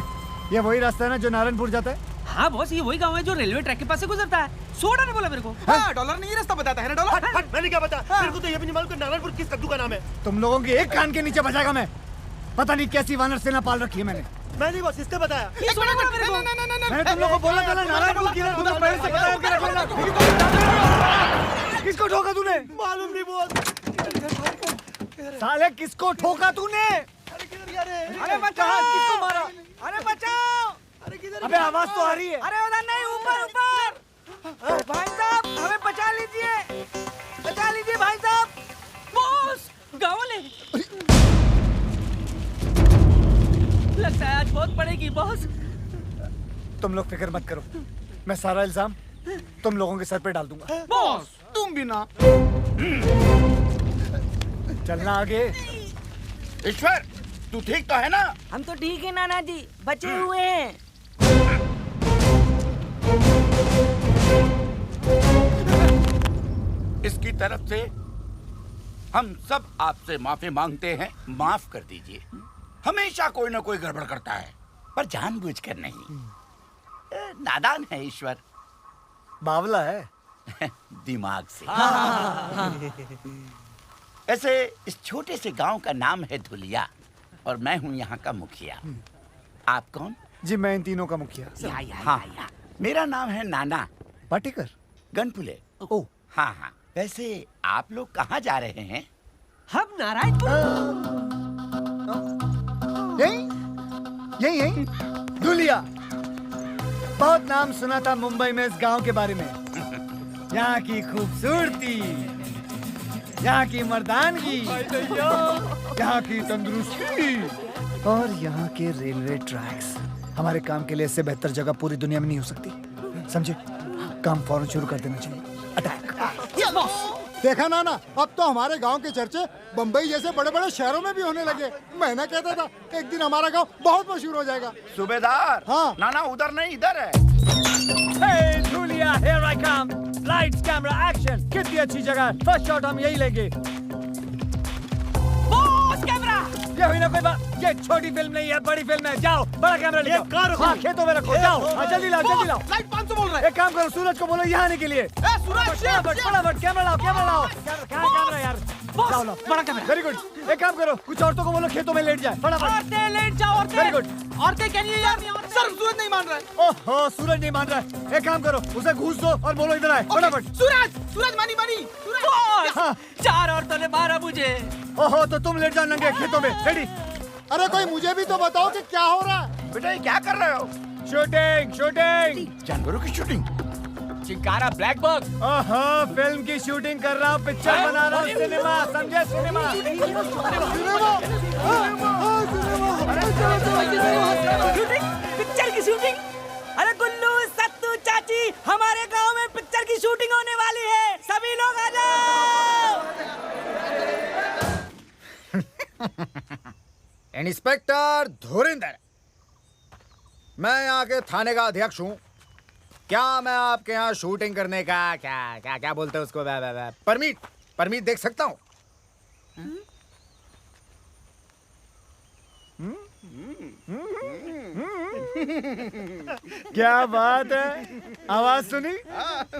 S6: ये वही रास्ता है ना जो नारायणपुर जाता है?
S7: हाँ बॉस, ये वही गांव है जो रेलवे ट्रैक के पास से गुजरता है। सोडा ने बोला मेरे को।
S3: हाँ, डॉलर नहीं रास्ता बताता है ना डॉलर।
S8: हट, मैंने क्या बता? मेरे को तो ये भी नहीं मालूम कि नारायणपुर किस कद्दू का नाम है।
S6: तुम लोगों की एक कान के नीचे बजाएगा मैं। पता नहीं कैसी वानर सेना पाल रखी है मैंने।
S8: मैं नहीं बस, इसने बताया।
S7: ये सोडा बोला मेरे को।
S6: मैंने तुम लोगों को बोला था ना नारायणपुर की तुम्हें पहले से बता के रखना। किसको ठोका तूने?
S8: मालूम नहीं बोल।
S6: साले किसको ठोका तूने?
S7: अरे बचाओ!
S6: किसको मारा?
S7: अरे बचाओ!
S6: अबे आवाज तो आ रही है।
S7: अरे उधर नहीं, ऊपर ऊपर। भाई साहब हमें बचा लीजिए, बचा लीजिए भाई साहब। बॉस, गाँव वाले। लगता है आज बहुत पड़ेगी बॉस।
S6: तुम लोग फिक्र मत करो, मैं सारा इल्जाम तुम लोगों के सर पे डाल दूंगा।
S3: बॉस, तुम भी ना।
S6: चलना आगे।
S3: ईश्वर, तू ठीक तो है ना?
S11: हम तो ठीक है नाना जी, बचे हुए हैं।
S3: इसकी तरफ से हम सब आपसे माफी मांगते हैं। माफ कर दीजिए। हमेशा कोई ना कोई गड़बड़ करता है, पर जानबूझकर नहीं। नादान है ईश्वर।
S6: बावला है।
S3: दिमाग से। ऐसे इस छोटे से गांव का नाम है धुलिया और मैं हूं यहाँ का मुखिया। आप कौन?
S6: जी मैं इन तीनों का मुखिया।
S3: हाँ, मेरा नाम है नाना
S6: पाटेकर।
S3: गनपुले।
S6: ओ
S3: हाँ हाँ। वैसे आप लोग कहाँ जा रहे हैं?
S7: हम नारायणपुर।
S6: यही धुलिया। बहुत नाम सुना था मुंबई में इस गांव के बारे में। यहाँ की खूबसूरती, यहाँ की मर्दानगी, यहाँ की तंदुरुस्ती और यहाँ के रेलवे ट्रैक्स। हमारे काम के लिए इससे बेहतर जगह पूरी दुनिया में नहीं हो सकती। समझे? काम फौरन शुरू कर देना चाहिए। अटैक।
S2: देखा ना, अब तो हमारे गांव के चर्चे बम्बई जैसे बड़े बड़े शहरों में भी होने लगे। मैं ना कहता था एक दिन हमारा गांव बहुत मशहूर हो जाएगा।
S3: सूबेदार।
S2: हाँ।
S3: ना उधर नहीं, इधर है।
S6: Hey, Julia, here I come. Lights, camera, action. कितनी अच्छी जगह। फर्स्ट शॉट हम यही लेंगे।
S7: Boss, camera.
S6: ये हुई ना कोई बात। ये छोटी फिल्म नहीं है, बड़ी फिल्म है। जाओ, बड़ा कैमरा ले
S8: कार
S6: आओ। हाँ, खेतों में रखो। जाओ, हाँ, जल्दी लाओ, जल्दी लाओ।
S3: लाइट 500 बोल रहा है।
S6: एक काम करो, सूरज को बोलो यहाँ आने के लिए।
S3: सूरज,
S6: फटाफट कैमरा लाओ, कैमरा लाओ। कैमरा यार। लाओ, लाओ।
S7: बड़ा कैमरा।
S6: Very good. एक काम करो, कुछ औरतों को बोलो खेतों में लेट जाए। फटाफट।
S7: औरतें लेट जाओ, औरतें।
S6: Very good.
S7: औरतें क्या नहीं यार?
S3: सर, सूरज नहीं मान रहा है।
S6: ओहो, सूरज नहीं मान रहा है। एक काम करो, उसे घूस दो और बोलो इधर आए। फटाफट।
S3: सूरज मानी।
S7: बॉस, 4 औरतों ने मारा मुझे।
S6: ओहो, तो तुम लेट जाओ नंगे खेतों में। रेडी?
S2: अरे कोई मुझे भी तो बताओ कि क्या हो रहा है।
S3: बेटा ये क्या कर रहे हो?
S6: शूटिंग।
S3: जानवरों की शूटिंग।
S7: Chinkara black box.
S6: ओहो, फिल्म की शूटिंग कर रहा हूँ, पिक्चर बना रहा हूँ। सिनेमा, समझे? सिनेमा।
S7: पिक्चर की शूटिंग। अरे गुल्लू, सत्तू, चाची, हमारे गांव में पिक्चर की शूटिंग होने वाली है। सभी लोग आ जाओ।
S13: इंस्पेक्टर धुरिंदर, मैं यहाँ के थाने का अध्यक्ष हूँ। क्या मैं आपके यहाँ शूटिंग करने का क्या बोलते हैं उसको परमिट देख सकता हूँ?
S6: क्या बात है। आवाज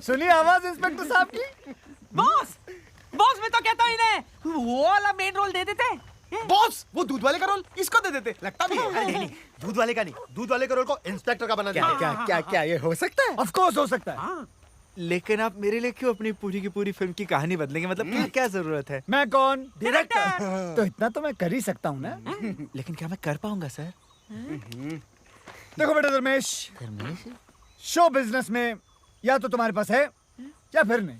S6: सुनी आवाज इंस्पेक्टर साहब की।
S7: बॉस, मैं तो कहता हूँ इन्हें वो वाला मेन रोल दे देते।
S3: बॉस, वो दूध वाले का रोल इसको दे देते। लगता भी है।
S8: नहीं, दूध वाले का नहीं, दूध वाले का रोल को इंस्पेक्टर का बना दिया।
S13: क्या ये हो सकता है?
S6: ऑफ कोर्स हो सकता है।
S14: लेकिन आप मेरे लिए क्यों अपनी पूरी की पूरी फिल्म की कहानी बदलेंगे? मतलब क्या जरूरत है?
S6: मैं कौन? डायरेक्टर। तो इतना तो मैं कर ही सकता हूँ ना।
S14: लेकिन क्या मैं कर पाऊंगा सर?
S6: देखो बेटा धर्मेश, शो बिजनेस में या तो तुम्हारे पास है या फिर नहीं।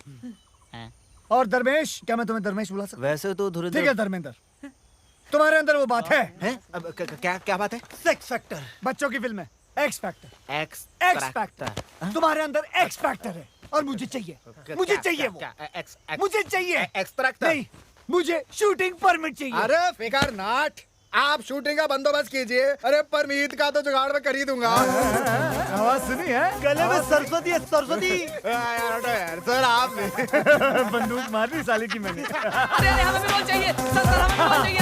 S6: और धर्मेश, क्या मैं तुम्हें धर्मेश बुला सकता?
S14: वैसे तो
S6: ठीक है धर्मेंद्र, तुम्हारे अंदर वो बात है?
S14: अब क्या बात है?
S8: Sex factor.
S6: बच्चों की फिल्म है एक्स फैक्टर।
S14: X
S6: factor. तुम्हारे अंदर एक्स फैक्टर है और मुझे चाहिए वो। मुझे चाहिए
S13: एक्सट्रैक्टर
S6: नहीं, मुझे शूटिंग परमिट चाहिए।
S13: अरे फिकर नॉट, आप शूटिंग का बंदोबस्त कीजिए। अरे परमीत का तो जुगाड़ में कर ही दूंगा।
S6: आवाज सुनी है?
S8: गले में सरस्वती है, सरस्वती।
S13: यार सर आप
S6: बंदूक मार दी साले की मैंने।
S7: अरे हमें भी रोल चाहिए सर, हमें भी रोल चाहिए।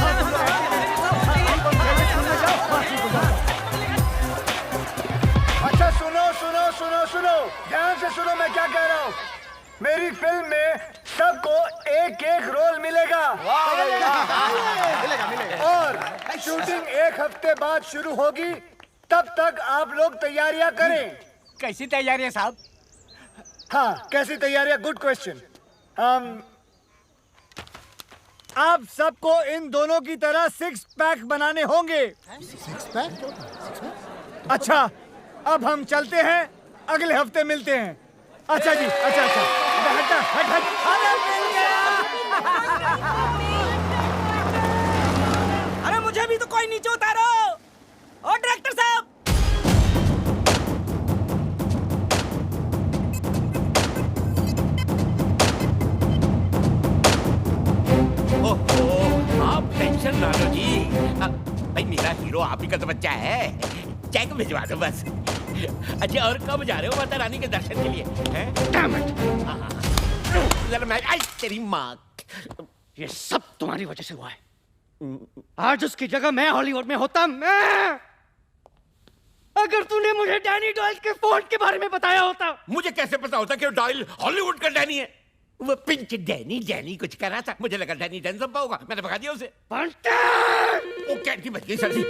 S13: अच्छा सुनो
S6: सुनो सुनो, ध्यान से सुनो मैं क्या कह रहा हूँ। मेरी फिल्म में सबको एक एक रोल मिलेगा। और शूटिंग 1 हफ्ते बाद शुरू होगी, तब तक आप लोग तैयारियां करें।
S3: कैसी तैयारियां साहब?
S6: हाँ, कैसी तैयारियां? Good question. आप सबको इन दोनों की तरह 6 पैक बनाने होंगे।
S2: 6 पैक?
S6: अच्छा, अब हम चलते हैं, अगले हफ्ते मिलते हैं। अच्छा जी, अच्छा अच्छा, हट हट हट, अरे मिल गया।
S3: अरे मुझे भी तो कोई नीचे उतारो। और डायरेक्टर साहब,
S15: आप टेंशन ना लो जी। भाई मेरा हीरो आप ही का तो बच्चा है, चेक भिजवा दो बस। अच्छा, और कब जा रहे हो माता रानी के दर्शन के लिए? जरा मैं, आई तेरी माँ,
S3: ये सब तुम्हारी वजह से हुआ है। आज उसकी जगह मैं हॉलीवुड में होता, मैं अगर तूने मुझे डैनी डॉयल के फोन के बारे में बताया होता।
S15: मुझे कैसे पता होता कि डॉयल हॉलीवुड का डैनी है? वो पिंच डैनी डैनी कुछ कर रहा था, मुझे लगा डैनी डेंजम्पा होगा, मैंने भगा दिया उसे। वो कैंटी बच गई सर जी।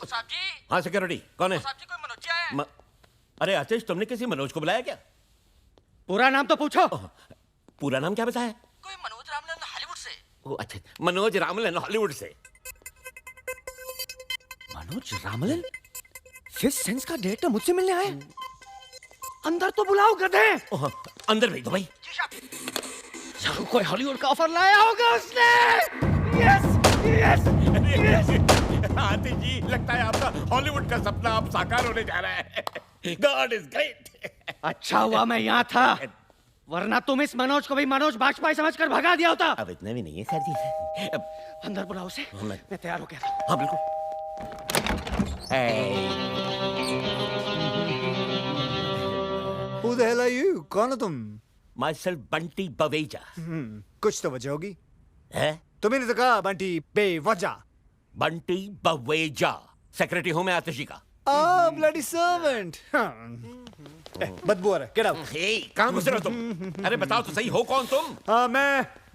S3: साहब जी।
S15: हाँ सिक्योरिटी, कौन है?
S3: साहब जी, कोई मनोज है?
S15: अरे आतिश, तुमने किसी मनोज को बुलाया क्या?
S3: पूरा नाम तो पूछो।
S15: पूरा नाम क्या बताया?
S3: कोई मनोज रामलन हॉलीवुड से।
S15: ओ अच्छा, मनोज रामलन हॉलीवुड से।
S3: मनोज रामलन? 5th सेंस का डायरेक्टर मुझसे मिलने आए? अंदर तो बुलाओ गधे।
S15: अंदर भेज दो भाई।
S3: जरूर कोई हॉलीवुड का ऑफर लाया होगा उसने। Yes yes.
S15: आतिश जी, लगता है आपका हॉलीवुड का सपना अब साकार होने जा रहा है। God is great.
S3: अच्छा हुआ मैं यहाँ था, वरना तुम इस मनोज को भी मनोज बाजपेयी समझकर भगा दिया होता।
S15: अब इतना भी नहीं है सर जी।
S3: अंदर बुलाओ उसे, मैं तैयार हो गया था।
S15: हाँ बिल्कुल।
S13: Who the hell are you? कौन हो तुम?
S15: Myself बंटी बवेजा।
S13: कुछ तो वजह होगी।
S15: है?
S13: तुम्ही ने तो कहा बंटी बेवजह।
S15: बंटी बवेजा, सेक्रेटरी हूँ मैं आतिश जी का।
S13: bloody servant. बदबू आ रहा है, get out.
S15: कहाँ घुस रहे हो तुम? अरे बताओ तो सही, हो कौन तुम?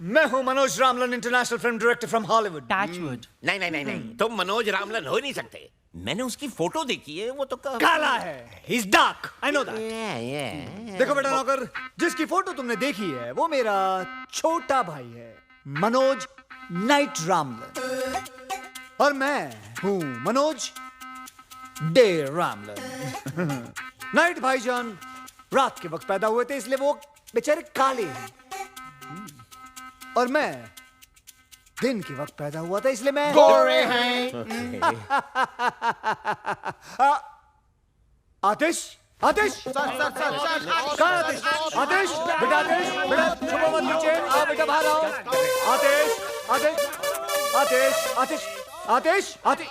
S13: मैं हूँ Manoj Ramlan, international film director from Hollywood.
S7: Touchwood.
S15: नहीं, तुम मनोज रामलन हो ही नहीं सकते। मैंने उसकी फोटो देखी है, वो तो
S13: काला है, he's dark, I know that. देखो बेटा नौकर, जिसकी फोटो तुमने देखी है वो मेरा छोटा भाई है, मनोज नाइट रामलन, और मैं हूँ मनोज डे रामलन। नाइट भाईजान रात के वक्त पैदा हुए थे, इसलिए वो बेचारे काले हैं, और मैं दिन के वक्त पैदा हुआ था, इसलिए मैं
S15: गोरे हैं।
S13: आतिश, आतिश, कहाँ आतिश? आतिश, बेटा आतिश, बेटा छुपो मत नीचे, आओ बेटा बाहर आओ। आतिश, आतिश, आतिश, आतिश, आतिश, आतिश।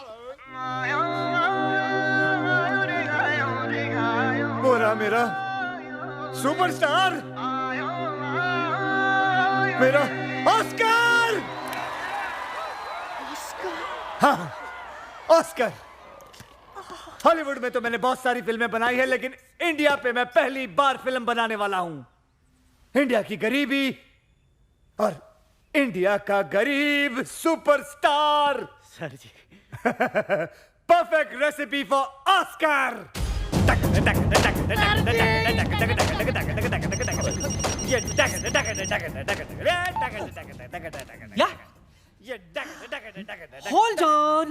S13: बोरा मेरा सुपरस्टार, मेरा ऑस्कर। हाँ, ऑस्कर। हॉलीवुड में तो मैंने बहुत सारी फिल्में बनाई है, लेकिन इंडिया पे मैं पहली बार फिल्म बनाने वाला हूं। इंडिया की गरीबी और इंडिया का गरीब superstar.
S3: Sir ji.
S13: Perfect recipe for Oscar.
S7: Hold on.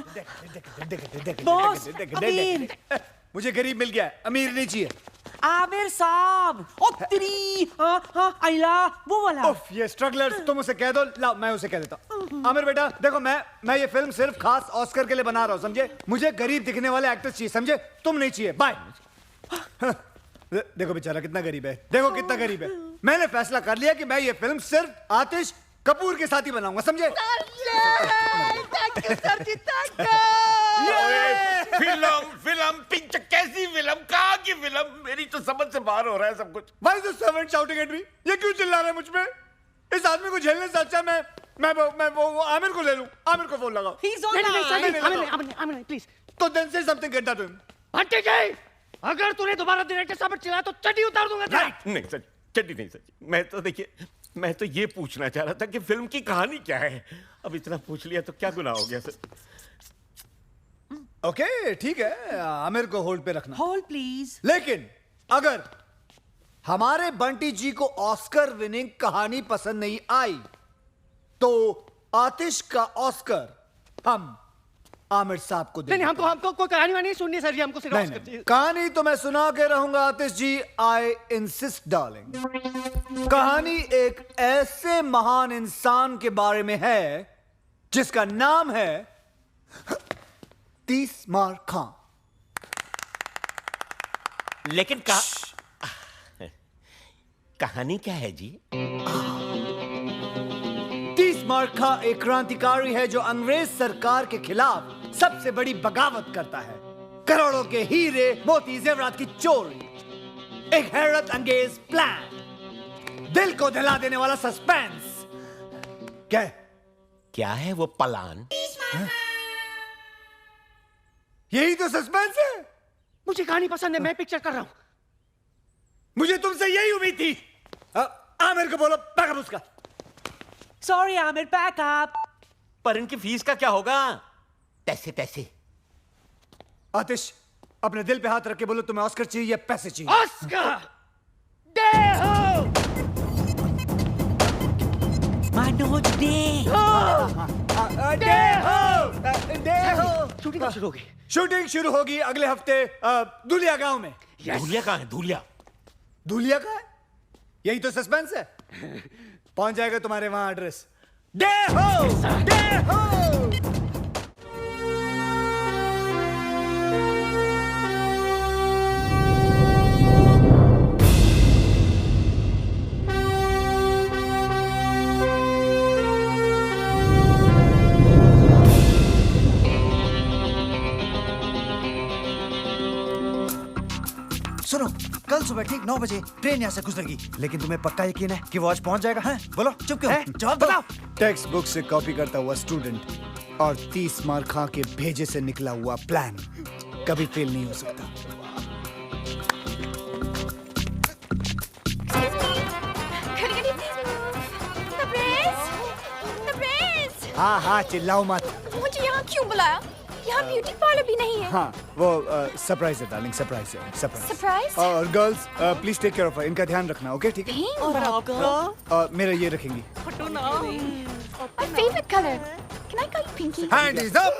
S7: Boss, अमीर।
S13: मुझे गरीब मिल गया, अमीर नहीं चाहिए।
S7: आमिर साहब, ओ तेरी, आइला, वो वाला।
S13: उफ, ये स्ट्रगलर्स, तुम उसे कह दो, लाओ मैं उसे कह देता हूँ। आमिर बेटा, देखो मैं ये फिल्म सिर्फ खास ऑस्कर के लिए बना रहा हूँ, समझे? मुझे गरीब दिखने वाले एक्टर्स चाहिए, समझे? तुम नहीं चाहिए, बाय। देखो बेचारा कितना गरीब है, देखो कितना गरीब है। मैंने फैसला कर लिया कि मैं ये फिल्म सिर्फ आतिश कपूर के साथ ही बनाऊंगा, समझे?
S15: फिल्म पिंच, कैसी फिल्म, कहाँ की फिल्म? मेरी तो समझ से बाहर हो रहा है सब कुछ।
S13: Why is the servant shouting at me? ये क्यों चिल्ला रहा है मुझ पे? इस आदमी को झेलने से अच्छा मैं वो आमिर को ले लूं। आमिर को फोन लगाओ।
S3: He's on line. Aamir, please.
S13: तो then say something, get that to him.
S3: Bunty जी,
S5: अगर तूने दोबारा डायरेक्टर साहब पर चिल्लाया तो चड्डी उतार दूंगा तेरी।
S15: नहीं सच, चड्डी नहीं सच। मैं तो देखिए, मैं तो ये पूछना चाह रहा था कि फिल्म की कहानी क्या है। अब इतना पूछ लिया तो क्या गुनाह हो गया सर।
S13: ओके ठीक है, आमिर को होल्ड पे रखना।
S7: Hold please.
S13: लेकिन अगर हमारे बंटी जी को ऑस्कर विनिंग कहानी पसंद नहीं आई तो आतिश का ऑस्कर हम आमिर साहब को
S5: नहीं, हमको कोई कहानी नहीं सुननी सर जी, हमको सिर्फ ऑस्कर चाहिए।
S13: कहानी तो मैं सुना के रहूंगा आतिश जी, आई इंसिस्ट डार्लिंग। कहानी एक ऐसे महान इंसान के बारे में है जिसका नाम है तीसमार खां।
S15: लेकिन कहानी क्या है जी?
S13: तीसमार खां एक क्रांतिकारी है जो अंग्रेज सरकार के खिलाफ सबसे बड़ी बगावत करता है। करोड़ों के हीरे मोती जेवरात की चोरी, एक हैरत अंगेज प्लान, दिल को दिला देने वाला सस्पेंस।
S15: क्या है वो प्लान?
S13: यही तो सस्पेंस है।
S5: मुझे कहानी पसंद है, मैं पिक्चर कर रहा हूं।
S13: मुझे तुमसे यही उम्मीद थी। आमिर को बोलो बैकअप उसका।
S7: Sorry Aamir, backup.
S15: पर इनकी फीस का क्या होगा? पैसे पैसे।
S13: आतिश अपने दिल पे हाथ रख के बोलो तुम्हें ऑस्कर चाहिए या पैसे चाहिए?
S5: ऑस्कर दे हो।
S7: मनोज दे।
S13: दे हो।
S5: शूटिंग शुरू होगी।
S13: शूटिंग शुरू होगी अगले हफ्ते दुलिया गांव में।
S15: धूलिया कहाँ है? धूलिया
S13: धूलिया का है? यही तो सस्पेंस है। पहुंच जाएगा तुम्हारे वहां एड्रेस। दे हो।
S3: सुनो, कल सुबह ठीक 9 बजे ट्रेन यहाँ से गुजरेगी, लेकिन तुम्हें पक्का यकीन है कि वो आज पहुंच जाएगा? हैं? बोलो, चुप क्यों? जवाब बताओ।
S13: टेक्स्ट बुक से कॉपी करता हुआ स्टूडेंट और तीसमार खां के भेजे से निकला हुआ प्लान कभी फेल नहीं हो सकता। हाँ हाँ चिल्लाओ मत।
S9: मुझे यहाँ क्यों बुलाया? यहाँ ब्यूटी पार्लर भी नहीं है।
S13: हाँ वो सरप्राइज है डार्लिंग, सरप्राइज है।
S9: सरप्राइज?
S13: और girls please take care of, इनका ध्यान रखना। ओके ठीक है?
S9: और आपका?
S13: मेरा ये रखेंगी।
S9: My favorite color. Can I call you Pinky?
S13: Hand is up.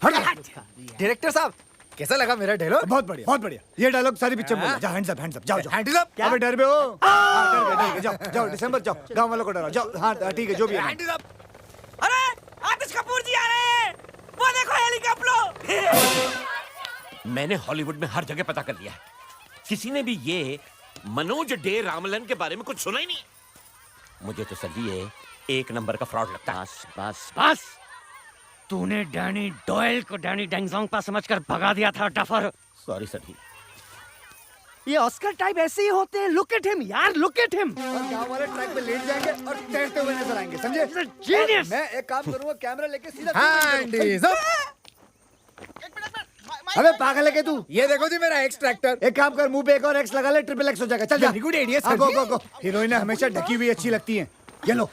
S13: Director साहब कैसा लगा मेरा डायलॉग? बहुत बढ़िया, बहुत बढ़िया। ये डायलॉग सारी पिक्चर में बोलो। जाओ हैंड्स अप, जाओ जाओ। Hands up. अबे डर में हो? डर गए, ठीक है, जाओ जाओ दिसंबर जाओ, गांव वालों को डराओ। जाओ हाँ ठीक है, जो भी है। Hands up.
S7: अरे आतिश कपूर जी आ रहे हैं, वो देखो हेलीकॉप्टर।
S15: मैंने हॉलीवुड में हर जगह पता कर लिया है, किसी ने भी ये मनोज डे रामलन के बारे में कुछ सुना ही नहीं। मुझे तो सर ये एक नंबर का फ्रॉड लगता है।
S5: बस तूने डैनी डॉयल को डैनी डेंगजोंगपा समझकर भगा दिया था डफर।
S15: सॉरी सर जी।
S5: ये ऑस्कर टाइप ऐसे ही होते हैं। लुक एट हिम यार, लुक एट हिम।
S13: और गांव वाले ट्रैक पे लेट जाएंगे और तैरते हुए नजर आएंगे, समझे?
S5: जीनियस।
S13: मैं एक काम करूंगा, कैमरा लेके सीधा हैंड इज अप। अबे पागल है क्या तू? ये देखो जी मेरा एक्स ट्रैक्टर। एक काम कर, मुंह पे एक और एक्स लगा ले, ट्रिपल एक्स हो जाएगा। चल जा। Good idea sir. गो। हीरोइनें हमेशा ढकी हुई अच्छी लगती हैं। ये लो।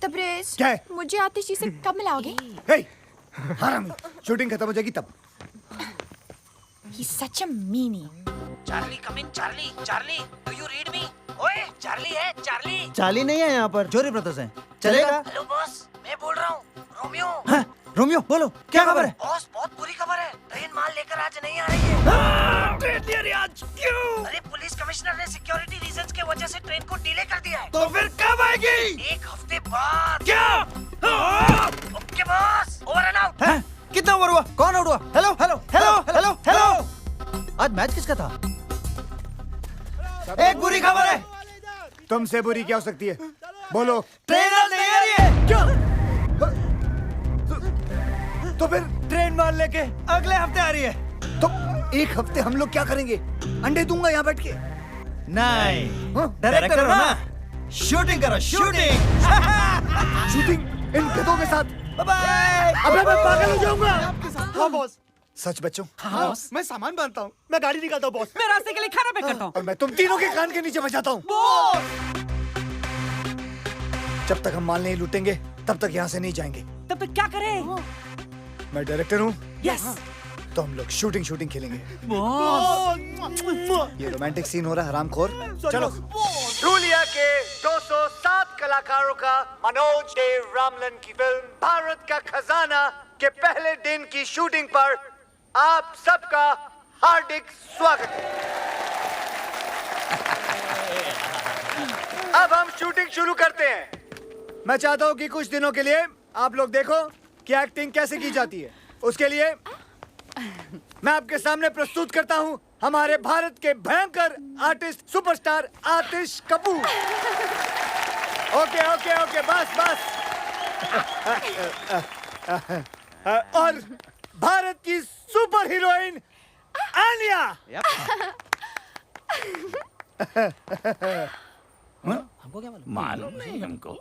S9: तबरेज,
S13: क्या है?
S9: मुझे आतिश जी से कब मिलाओगे?
S13: हे हरामी, शूटिंग खत्म हो जाएगी तब।
S9: He's such a meanie.
S7: Charlie coming, Charlie do you read me? ओए चार्ली है, चार्ली।
S3: चार्ली नहीं है यहाँ पर, जोरी ब्रदर्स हैं। चलेगा?
S7: हेलो बॉस, मैं बोल रहा हूँ रोमियो।
S3: हाँ, रोमियो बोलो, क्या खबर है?
S7: बॉस बहुत बुरी खबर है, ट्रेन माल लेकर आज नहीं आ रही है।
S5: आज क्यों?
S7: अरे पुलिस कमिश्नर ने सिक्योरिटी रीजंस के वजह से ट्रेन को डिले कर दिया है।
S5: तो फिर कब आएगी?
S7: एक हफ्ते बाद।
S5: क्या?
S7: Okay boss, over and out.
S3: हैं? कितना ओवर हुआ? कौन आउट हुआ? हेलो। आज मैच किसका था? एक बुरी खबर है।
S13: तुमसे बुरी क्या हो सकती है? बोलो।
S3: ट्रेन आज नहीं आ रही है।
S13: क्या? तो फिर
S3: ट्रेन माल लेके अगले हफ्ते आ रही है।
S13: तो एक हफ्ते हम लोग क्या करेंगे? अंडे दूंगा यहाँ बैठ के।
S3: नहीं, डायरेक्टर हो ना, शूटिंग करो, शूटिंग।
S13: शूटिंग इन गधों के साथ?
S3: Bye bye.
S13: अबे मैं पागल हो जाऊंगा।
S5: हाँ बॉस,
S2: सच बच्चों?
S5: हाँ, मैं सामान बांधता हूँ, मैं गाड़ी निकालता हूँ बॉस।
S7: मैं रास्ते के लिए खाना पैक करता हूँ।
S2: और मैं तुम तीनों के कान के नीचे बजाता हूँ। जब तक हम माल नहीं लूटेंगे तब तक यहाँ से नहीं जाएंगे।
S7: तब तक क्या करें?
S2: मैं डायरेक्टर हूँ।
S7: यस।
S2: तो हम लोग शूटिंग खेलेंगे।
S7: बॉस।
S2: ये रोमांटिक सीन हो रहा है हरामखोर। चलो।
S6: रूलिया के 207 कलाकारों का मनोज डे रामलन की फिल्म भारत का खजाना के पहले दिन की शूटिंग पर आप सबका हार्दिक स्वागत है। अब हम शूटिंग शुरू करते हैं।
S2: मैं चाहता हूँ कि कुछ दिनों के लिए आप लोग देखो कि एक्टिंग कैसे की जाती है। उसके लिए मैं आपके सामने प्रस्तुत करता हूँ हमारे भारत के भयंकर आर्टिस्ट सुपरस्टार आतिश कपूर। ओके ओके ओके बस बस। और भारत की सुपर हीरोइन आलिया।
S15: हमको क्या मालूम नहीं हमको।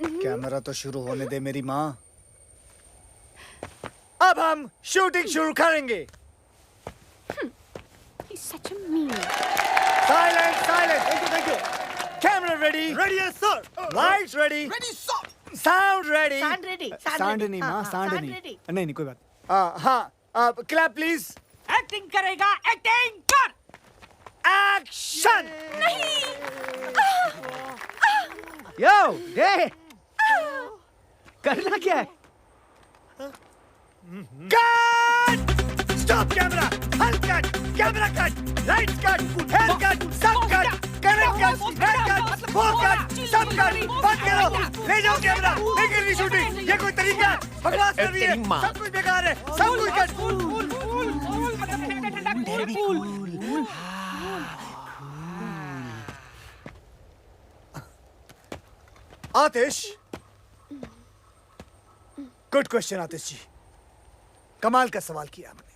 S2: कैमरा तो शुरू होने दे मेरी माँ। अब हम शूटिंग शुरू करेंगे।
S9: He's such a mean.
S2: Silence, silence. Thank you. Camera ready.
S5: Ready, yes, sir.
S2: Lights ready.
S5: Ready, sir.
S2: Sound ready.
S11: Sound ready.
S2: Sound नहीं माँ, sound
S11: sound
S2: नहीं।
S11: ready.
S2: नहीं कोई बात। हाँ, clap please.
S7: एक्टिंग करेगा, एक्टिंग कर।
S2: Action.
S6: यो डे करना क्या है?
S2: Cut. Stop camera. Halt cut. Camera cut. Lights cut. Hair cut. Sub cut. Current cut. Hair cut. Four cut. Sub cut. बंद करो। ले जाओ कैमरा। नहीं करनी शूटिंग। ये कोई तरीका है? बकवास कर रही है। सब कुछ बेकार है। सब कुछ कट। आतिश। गुड क्वेश्चन आतिश जी। कमाल का सवाल किया आपने।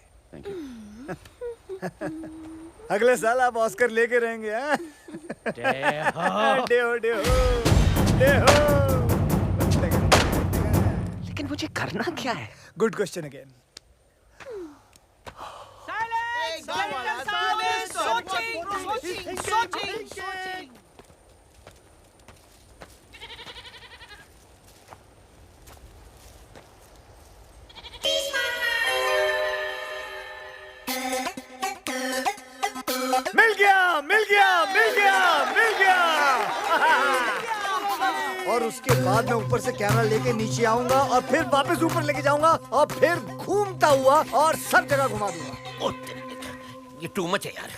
S2: अगले साल आप ऑस्कर लेके रहेंगे।
S6: लेकिन मुझे करना क्या है?
S2: Good question again. मिल गया मिल गया मिल गया मिल गया। और उसके बाद मैं ऊपर से कैमरा लेके नीचे आऊंगा और फिर वापस ऊपर लेके जाऊंगा और फिर घूमता हुआ और सब जगह घुमा दूंगा।
S15: ये टू मच है यार।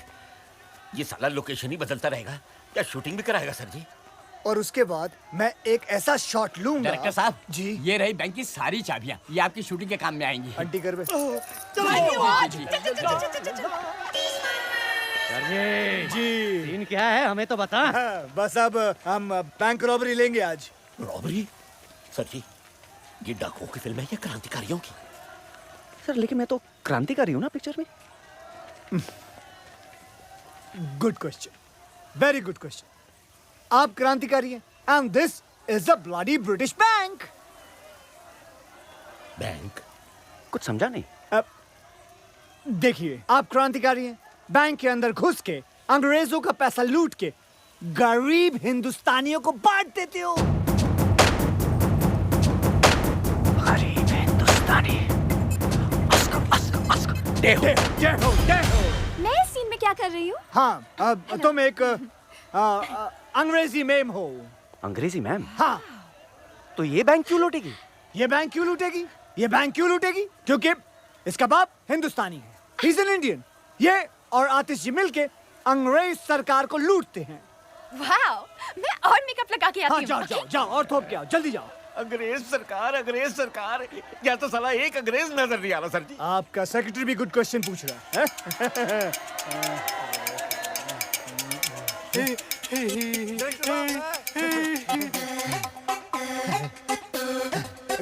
S15: ये साला लोकेशन ही बदलता रहेगा या शूटिंग भी कराएगा सर जी?
S2: और उसके बाद मैं एक ऐसा शॉट लूंगा।
S16: डायरेक्टर साहब
S2: जी,
S16: ये रही बैंक की सारी चाबियां, ये आपकी शूटिंग के काम में आएंगी।
S2: आंटी कर
S6: जी सीन क्या है हमें तो बता।
S2: बस अब हम बैंक रॉबरी लेंगे आज।
S15: रॉबरी? सर जी ये डाकुओं की फिल्म है या क्रांतिकारियों की?
S6: सर लेकिन मैं तो क्रांतिकारी हूँ ना पिक्चर में।
S2: Good question, very good question. आप क्रांतिकारी हैं and this is a bloody British bank.
S15: Bank?
S6: कुछ समझा नहीं।
S2: देखिए आप क्रांतिकारी हैं, बैंक के अंदर घुस के अंग्रेजों का पैसा लूट के गरीब हिंदुस्तानियों को बांट देते हो।
S6: गरीब हिंदुस्तानी।
S9: मैं इस सीन में क्या कर रही हूँ?
S2: हाँ, तुम एक अंग्रेजी मैम हो।
S6: अंग्रेजी मैम?
S2: हाँ।
S6: तो ये बैंक क्यों लूटेगी?
S2: ये बैंक क्यों लूटेगी? ये बैंक क्यों लूटेगी? क्योंकि इसका बाप हिंदुस्तानी है, ही इज एन इंडियन। ये और आतिश जी मिलके अंग्रेज सरकार को लूटते हैं।
S9: वाओ, मैं और मेकअप लगा के आती हूँ।
S2: जाओ जाओ जाओ और थोप के आओ, जल्दी जाओ।
S15: अंग्रेज सरकार या तो साला एक अंग्रेज नजर नहीं आ रहा सर जी।
S2: आपका सेक्रेटरी भी गुड क्वेश्चन पूछ रहा है।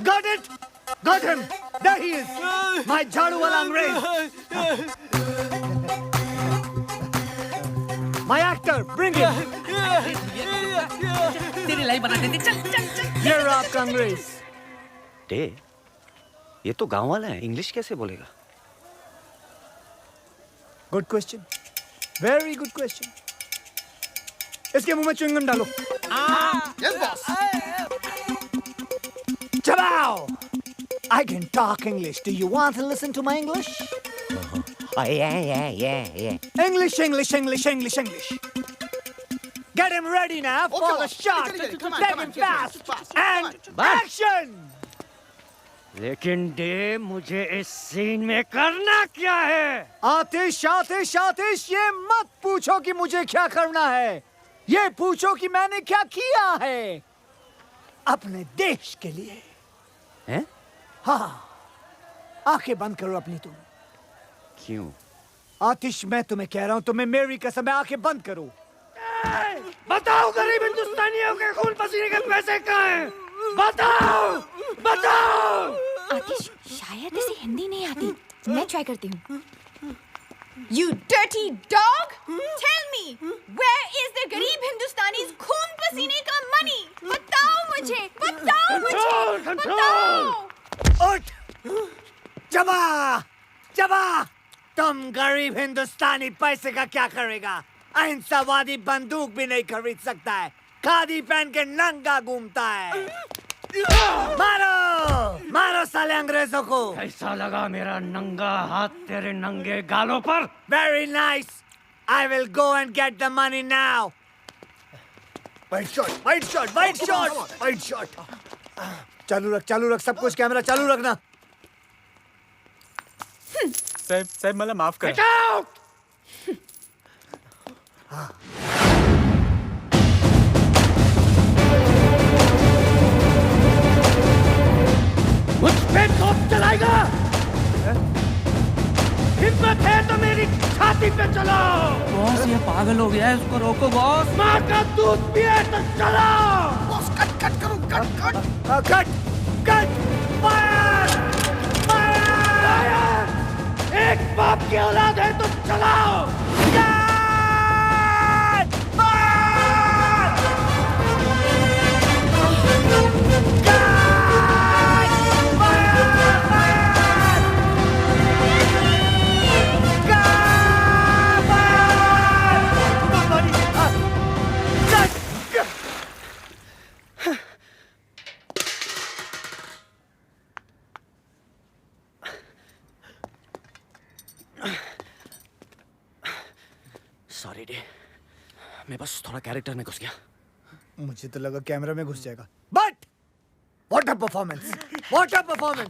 S2: Got it! Got him! There he is! My झाड़ू वाला अंग्रेज! My actor, bring him!
S7: तेरी लाइफ बना देते, चल चल चल।
S2: ये रहा आपका अंग्रेज।
S6: डे,
S3: ये तो गांव वाला है, इंग्लिश कैसे बोलेगा?
S6: Good question, very good question. इसके मुंह में च्युइंगम डालो।
S2: Yes boss.
S6: चबाओ। I can talk English. Do you want to listen to my English?
S3: Yeah.
S6: English, English, English, English, English. Get him ready now for
S2: Okay,
S6: the
S2: boss.
S6: shot.
S2: Come on,
S6: Take
S2: come on,
S6: him
S2: fast,
S6: fast.
S2: fast.
S6: And action!
S3: लेकिन डे मुझे इस सीन में करना क्या है?
S6: आतिश, आतिश, आतिश, ये मत पूछो कि मुझे क्या करना है। ये पूछो कि मैंने क्या किया है अपने देश के लिए।
S3: हैं?
S6: हाँ, आंखें बंद करो अपनी तुम।
S3: क्यों?
S6: आतिश, मैं तुम्हें कह रहा हूँ, तुम्हें मेरी कसम है, आंखें बंद करो।
S2: बताओ गरीब हिंदुस्तानियों के खून पसीने के पैसे कहाँ हैं? बताओ, बताओ।
S9: आतिश, शायद इसे हिंदी नहीं आती। मैं ट्राई करती हूँ। You dirty dog! Tell me, where is the गरीब हिंदुस्तानी's खून पसीने का money? बताओ मुझे, बताओ मुझे, बताओ।
S6: उठ, जबा, जबा, तुम गरीब हिंदुस्तानी पैसे का क्या करेगा? अहिंसावादी बंदूक भी नहीं खरीद सकता है, खादी पहन के नंगा घूमता है। मारो, मारो साले अंग्रेजों को।
S3: कैसा लगा मेरा नंगा हाथ तेरे नंगे गालों पर?
S6: Very nice. I will go and get the money now. Wide shot, wide shot, wide shot, wide shot. चालू रख सब कुछ, कैमरा चालू रखना।
S14: साहब मला माफ करा।
S2: Get out! मुझ पे तोप चलाएगा? हिम्मत है तो मेरी छाती पे चलाओ।
S7: बॉस, ये पागल हो गया है, इसको रोको बॉस।
S2: माँ का दूध पिए तो चलाओ। बॉस, कट करो, कट। Fire, fire. एक बाप की औलाद है तो चलाओ।
S3: सॉरी डे, मैं बस थोड़ा कैरेक्टर में घुस गया।
S6: मुझे तो लगा कैमरा में घुस जाएगा। But what a performance, what a performance,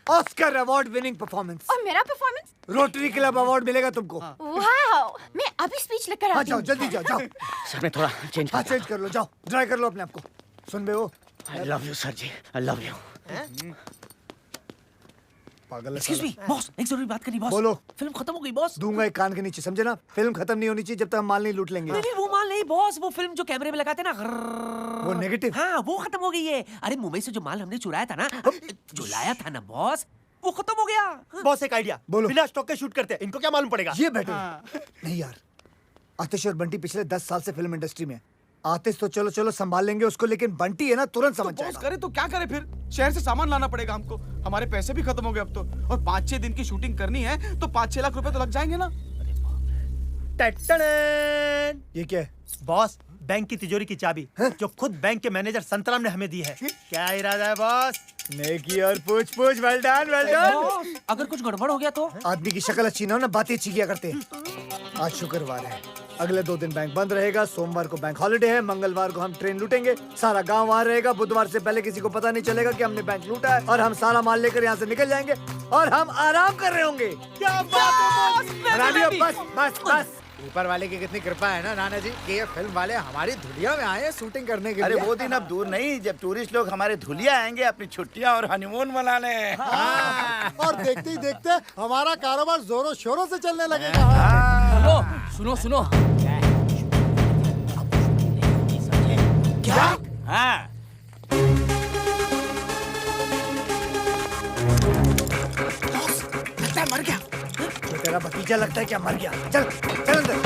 S6: Oscar award winning performance.
S9: और मेरा परफॉर्मेंस?
S6: रोटरी क्लब अवार्ड मिलेगा तुमको।
S9: वाओ, मैं अभी स्पीच लेकर आती
S6: जाओ,
S9: हूँ।
S6: जल्दी जाओ, जाओ।
S3: सर मैं थोड़ा चेंज
S6: हाँ, चेंज कर लो, जाओ, ड्राई कर लो अपने आप को। सुन बे वो,
S3: I love you sir ji, I love you.
S6: पागल है
S7: एक्सक्यूज मी
S6: साला।
S7: बॉस, एक जरूरी बात करनी बॉस।
S6: बोलो।
S7: फिल्म खत्म हो गई बॉस।
S6: दूंगा एक कान के नीचे, समझे ना? फिल्म खत्म नहीं होनी चाहिए जब तक हम माल नहीं लूट लेंगे।
S7: नहीं, वो माल नहीं बॉस, वो फिल्म जो कैमरे में लगाते ना,
S6: वो नेगेटिव।
S7: हाँ, वो खत्म हो गई है। अरे मुंबई से जो माल हमने चुराया था ना, जो लाया था ना बॉस, वो खत्म हो गया।
S8: बॉस एक आइडिया,
S6: बोलो।
S8: बिना स्टॉक के शूट करते हैं, इनको क्या मालूम पड़ेगा?
S6: ये बेटर नहीं यार, आतिश और बंटी पिछले 10 साल से फिल्म इंडस्ट्री में। आतिश तो चलो समभाल लेंगे उसको, लेकिन बंटी है ना, तुरंत समझ जाएगा।
S14: करे तो क्या करे फिर? शहर से सामान लाना पड़ेगा हमको, हमारे पैसे भी खत्म हो गए अब तो, और 5-6 दिन की शूटिंग करनी है तो 5-6 लाख रुपए तो लग जाएंगे ना।
S8: ये क्या है? बॉस, बैंक की तिजोरी की चाबी जो खुद बैंक के मैनेजर संतराम ने हमें दी है। क्या इरादा है बॉस?
S6: नेकी और पूछ पूछ, वेल डन, वेल डन।
S7: अगर कुछ गड़बड़ हो गया तो?
S6: आदमी की शक्ल अच्छी ना हो ना, बातें अच्छी किया करते हैं। आज शुक्रवार है, अगले 2 दिन बैंक बंद रहेगा। सोमवार को बैंक हॉलिडे है, मंगलवार को हम ट्रेन लूटेंगे, सारा गांव वहाँ रहेगा। बुधवार से पहले किसी को पता नहीं चलेगा कि हमने बैंक लूटा है, और हम सारा माल लेकर यहाँ से निकल जाएंगे और हम आराम कर रहे होंगे।
S8: क्या बात है
S6: बस बस बस।
S13: ऊपर वाले की कितनी कृपा है ना नाना जी कि ये फिल्म वाले हमारी धुलिया में आए हैं शूटिंग करने के
S2: अरे
S13: लिए।
S2: वो दिन अब दूर नहीं जब टूरिस्ट लोग हमारे धुलिया आएंगे अपनी छुट्टियां और हनीमून मनाने।
S17: और देखते ही देखते हमारा कारोबार जोरों शोरों से चलने लगेगा।
S16: सुनो सुनो।
S2: क्या? हाँ।
S6: लगता है मर गया। तो तेरा भतीजा लगता है क्या मर गया? चल चल अंदर।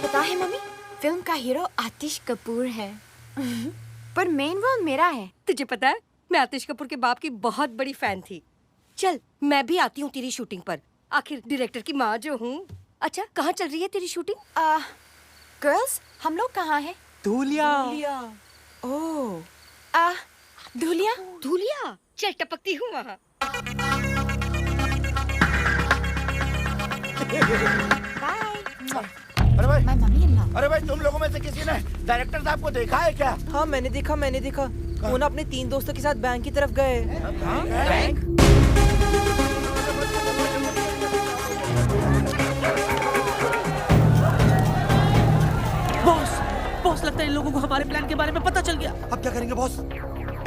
S9: पता है मम्मी, फिल्म का हीरो आतिश कपूर है पर मेन रोल मेरा है।
S11: तुझे पता है मैं आतिश कपूर के बाप की बहुत बड़ी फैन थी। चल मैं भी आती हूँ तेरी शूटिंग पर, आखिर डायरेक्टर की माँ जो हूँ। अच्छा कहाँ चल रही है तेरी शूटिंग?
S9: गर्ल्स हम लोग कहाँ हैं?
S3: धूलिया।
S9: ओह धूलिया।
S11: धूलिया चल टपकती हूँ वहाँ।
S2: अरे भाई
S9: मम्मी
S2: अरे भाई तुम लोगों में से किसी ने डायरेक्टर साहब को देखा है क्या?
S3: हाँ मैंने देखा। वो ना अपने 3 दोस्तों के साथ बैंक की तरफ गए।
S2: बैंक?
S7: बॉस लगता है इन लोगों को हमारे प्लान के बारे में पता चल गया।
S2: अब क्या करेंगे बॉस?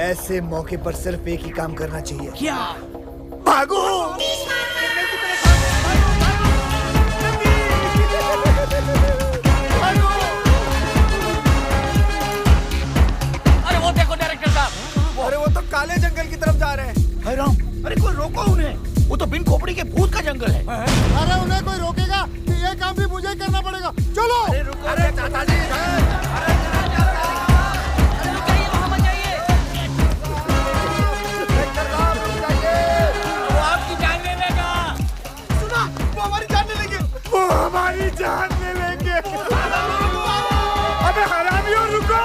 S2: ऐसे मौके पर सिर्फ एक ही काम करना चाहिए।
S7: क्या?
S2: भागो!
S16: अरे वो देखो डायरेक्टर साहब।
S2: अरे वो तो काले जंगल की तरफ जा रहे हैं। हाय राम, अरे कोई रोको उन्हें। वो तो बिन खोपड़ी के भूत का जंगल है।
S17: अरे उन्हें कोई रोकेगा तो ये काम भी मुझे करना पड़ेगा। चलो।
S2: अरे रुको, अरे चाचा जी। हमारी जान ले लेंगे। अबे हरामियों रुको!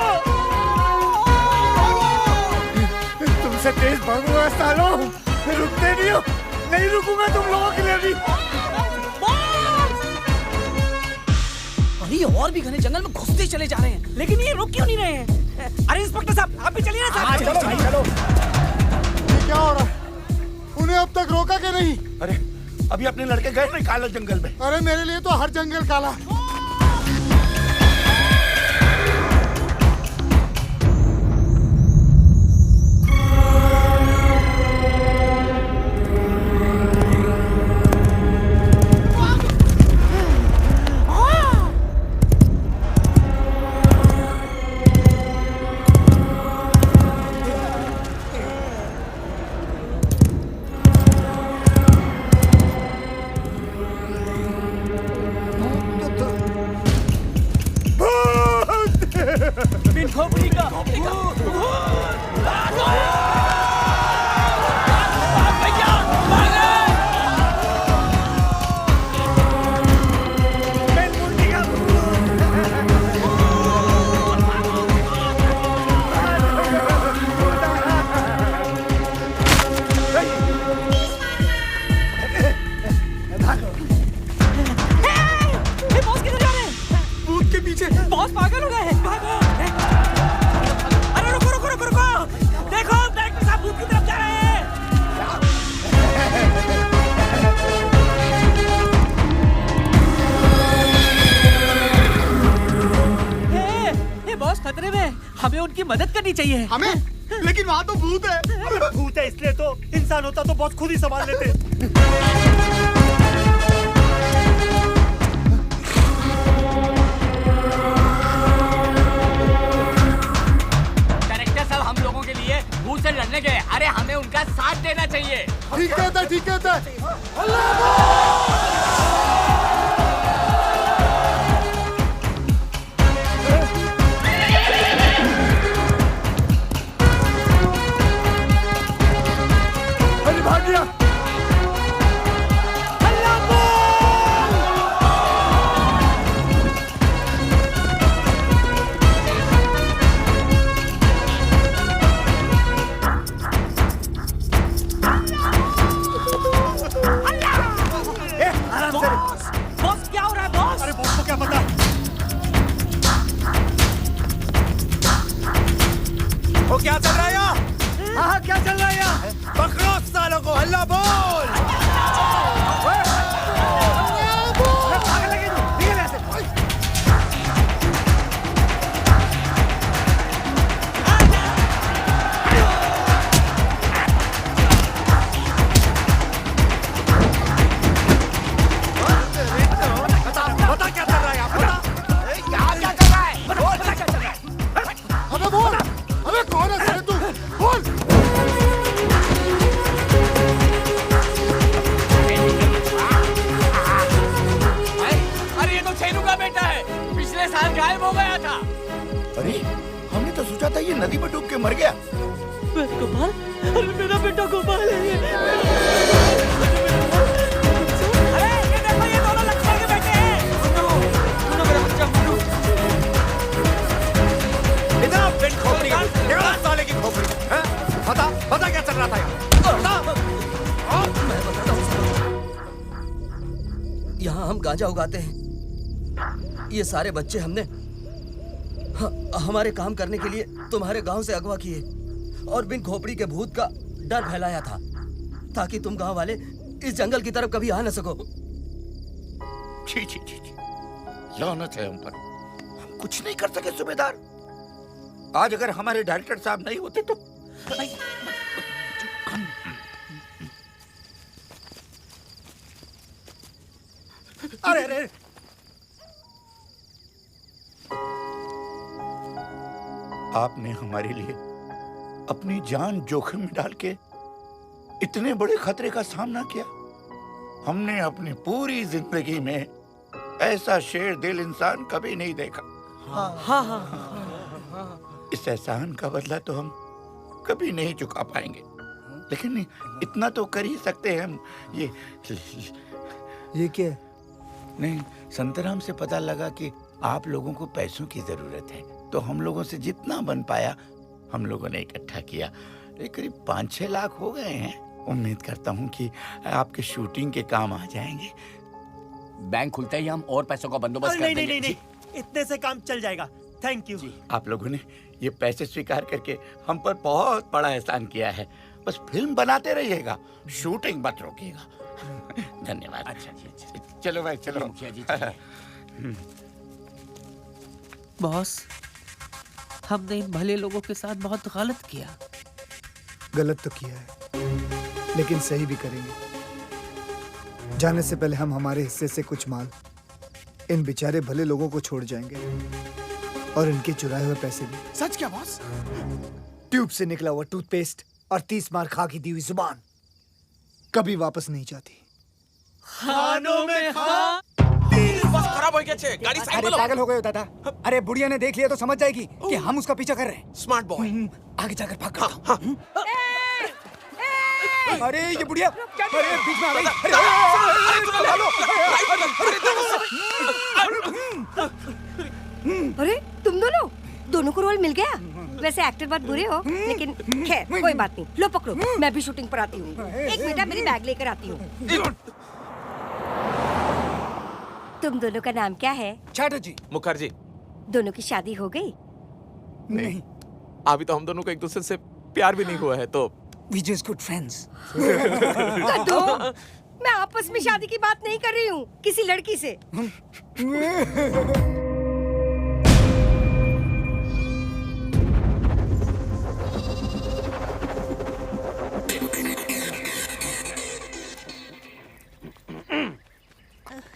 S2: तुमसे तेज भागूंगा सालों, रुकते नहीं हो। नहीं रुकूंगा तुम लोगों के लिए भी।
S7: अरे और भी घने जंगल में घुसते चले जा रहे हैं, लेकिन ये रुक क्यों नहीं रहे हैं? अरे इंस्पेक्टर साहब आप भी चलिए ना साहब।
S2: चलो भाई चलो।
S17: ये क्या हो रहा है? उन्हें अब तक रोका के नहीं?
S2: अरे अभी अपने लड़के गए नहीं काले जंगल में।
S17: अरे मेरे लिए तो हर जंगल काला।
S7: बॉस पागल हो गए हैं। भागो! अरे रुको रुको रुको रुको! देखो डायरेक्टर साहब भूत की तरफ जा रहे हैं। ए बॉस खतरे में, हमें उनकी मदद करनी चाहिए।
S14: हमें? लेकिन वहाँ तो भूत है।
S8: भूत है इसलिए तो, इंसान होता तो बॉस खुद ही संभाल लेते।
S16: भूत से लड़ने गए, अरे हमें उनका साथ देना चाहिए।
S17: ठीक है ठीक है।
S2: अरे भाग गया।
S7: बॉस क्या हो रहा है बॉस?
S8: अरे बॉस को क्या पता?
S2: वो क्या चल रहा है यहाँ? हाँ क्या चल रहा है यहाँ? पकड़ो सालों को, हल्ला बोल। भाग लगे तू, निकल यहाँ से। बता क्या कर रहा है यहाँ? बता क्या कर रहा है? बता क्या चल रहा है?
S17: अबे बोल, अबे कौन है साले तू? बोल।
S16: अरे ये तो छेनू का बेटा है, पिछले साल गायब हो गया था।
S2: अरे हमने तो सोचा था ये नदी में डूब के मर गया।
S7: गोपाल
S18: यहाँ हम गांजा उगाते हैं। ये सारे बच्चे हमने हमारे काम करने के लिए तुम्हारे गांव से अगवा किए और बिन खोपड़ी के भूत का डर फैलाया था ताकि तुम गांव वाले इस जंगल की तरफ कभी आ न सको।
S15: छी छी छी छी, लानत है हम पर। हम कुछ नहीं कर सके सूबेदार। आज अगर हमारे डायरेक्टर साहब नहीं होते तो
S8: अरे अरे
S15: आपने हमारे लिए अपनी जान जोखिम में डाल के इतने बड़े खतरे का सामना किया। हमने अपनी पूरी जिंदगी में ऐसा शेर दिल इंसान कभी नहीं देखा। इस एहसान का बदला तो हम कभी नहीं चुका पाएंगे, लेकिन इतना तो कर ही सकते हैं हम।
S8: ये क्या?
S15: नहीं, संतराम से पता लगा कि आप लोगों को पैसों की जरूरत है, तो हम लोगों से जितना बन पाया हम लोगों ने इकट्ठा किया। करीब 5-6 लाख हो गए हैं। उम्मीद करता हूँ कि आपके शूटिंग के काम आ जाएंगे।
S16: बैंक खुलते ही हम और पैसों का बंदोबस्त कर देंगे।
S8: नहीं, इतने से काम चल जाएगा। Thank you.
S15: आप लोगों ने ये पैसे स्वीकार करके हम पर बहुत बड़ा एहसान किया है। बस फिल्म बनाते रहिएगा, शूटिंग मत रोकिएगा। धन्यवाद। अच्छा जी, अच्छा। चलो भाई चलो। मुखिया जी
S7: बॉस, हमने इन भले लोगों के साथ बहुत गलत किया।
S6: गलत तो किया है, लेकिन सही भी करेंगे। जाने से पहले हम हमारे हिस्से से कुछ माल इन बेचारे भले लोगों को छोड़ जाएंगे और इनके चुराए हुए पैसे भी।
S14: सच क्या बॉस?
S6: ट्यूब से निकला हुआ टूथपेस्ट और 30 मार खा की दी हुई जुबान कभी वापस नहीं जाती।
S14: खानों में खा।
S16: बस खराब हो गया छे, गाड़ी साइड
S3: अरे पागल हो गए हो दादा। अरे बुढ़िया ने देख लिया तो समझ जाएगी कि हम उसका पीछा कर रहे हैं।
S16: Smart boy.
S3: आगे जाकर भाग। अरे ये बुढ़िया, अरे बीच में आ गई।
S11: अरे तुम दोनों को रोल मिल गया। वैसे एक्टर बहुत बुरे हो, लेकिन खैर कोई बात नहीं। लो पकड़ो, मैं भी शूटिंग पर आती हूँ। एक मिनट, मेरी बैग लेकर आती हूँ। तुम दोनों का नाम क्या है?
S16: चैटर्जी। मुखर्जी।
S11: दोनों की शादी हो गई?
S16: नहीं, अभी तो हम दोनों को एक दूसरे से प्यार भी नहीं हुआ है, तो
S3: We just good friends.
S11: मैं आपस में शादी की बात नहीं कर रही हूँ, किसी लड़की से।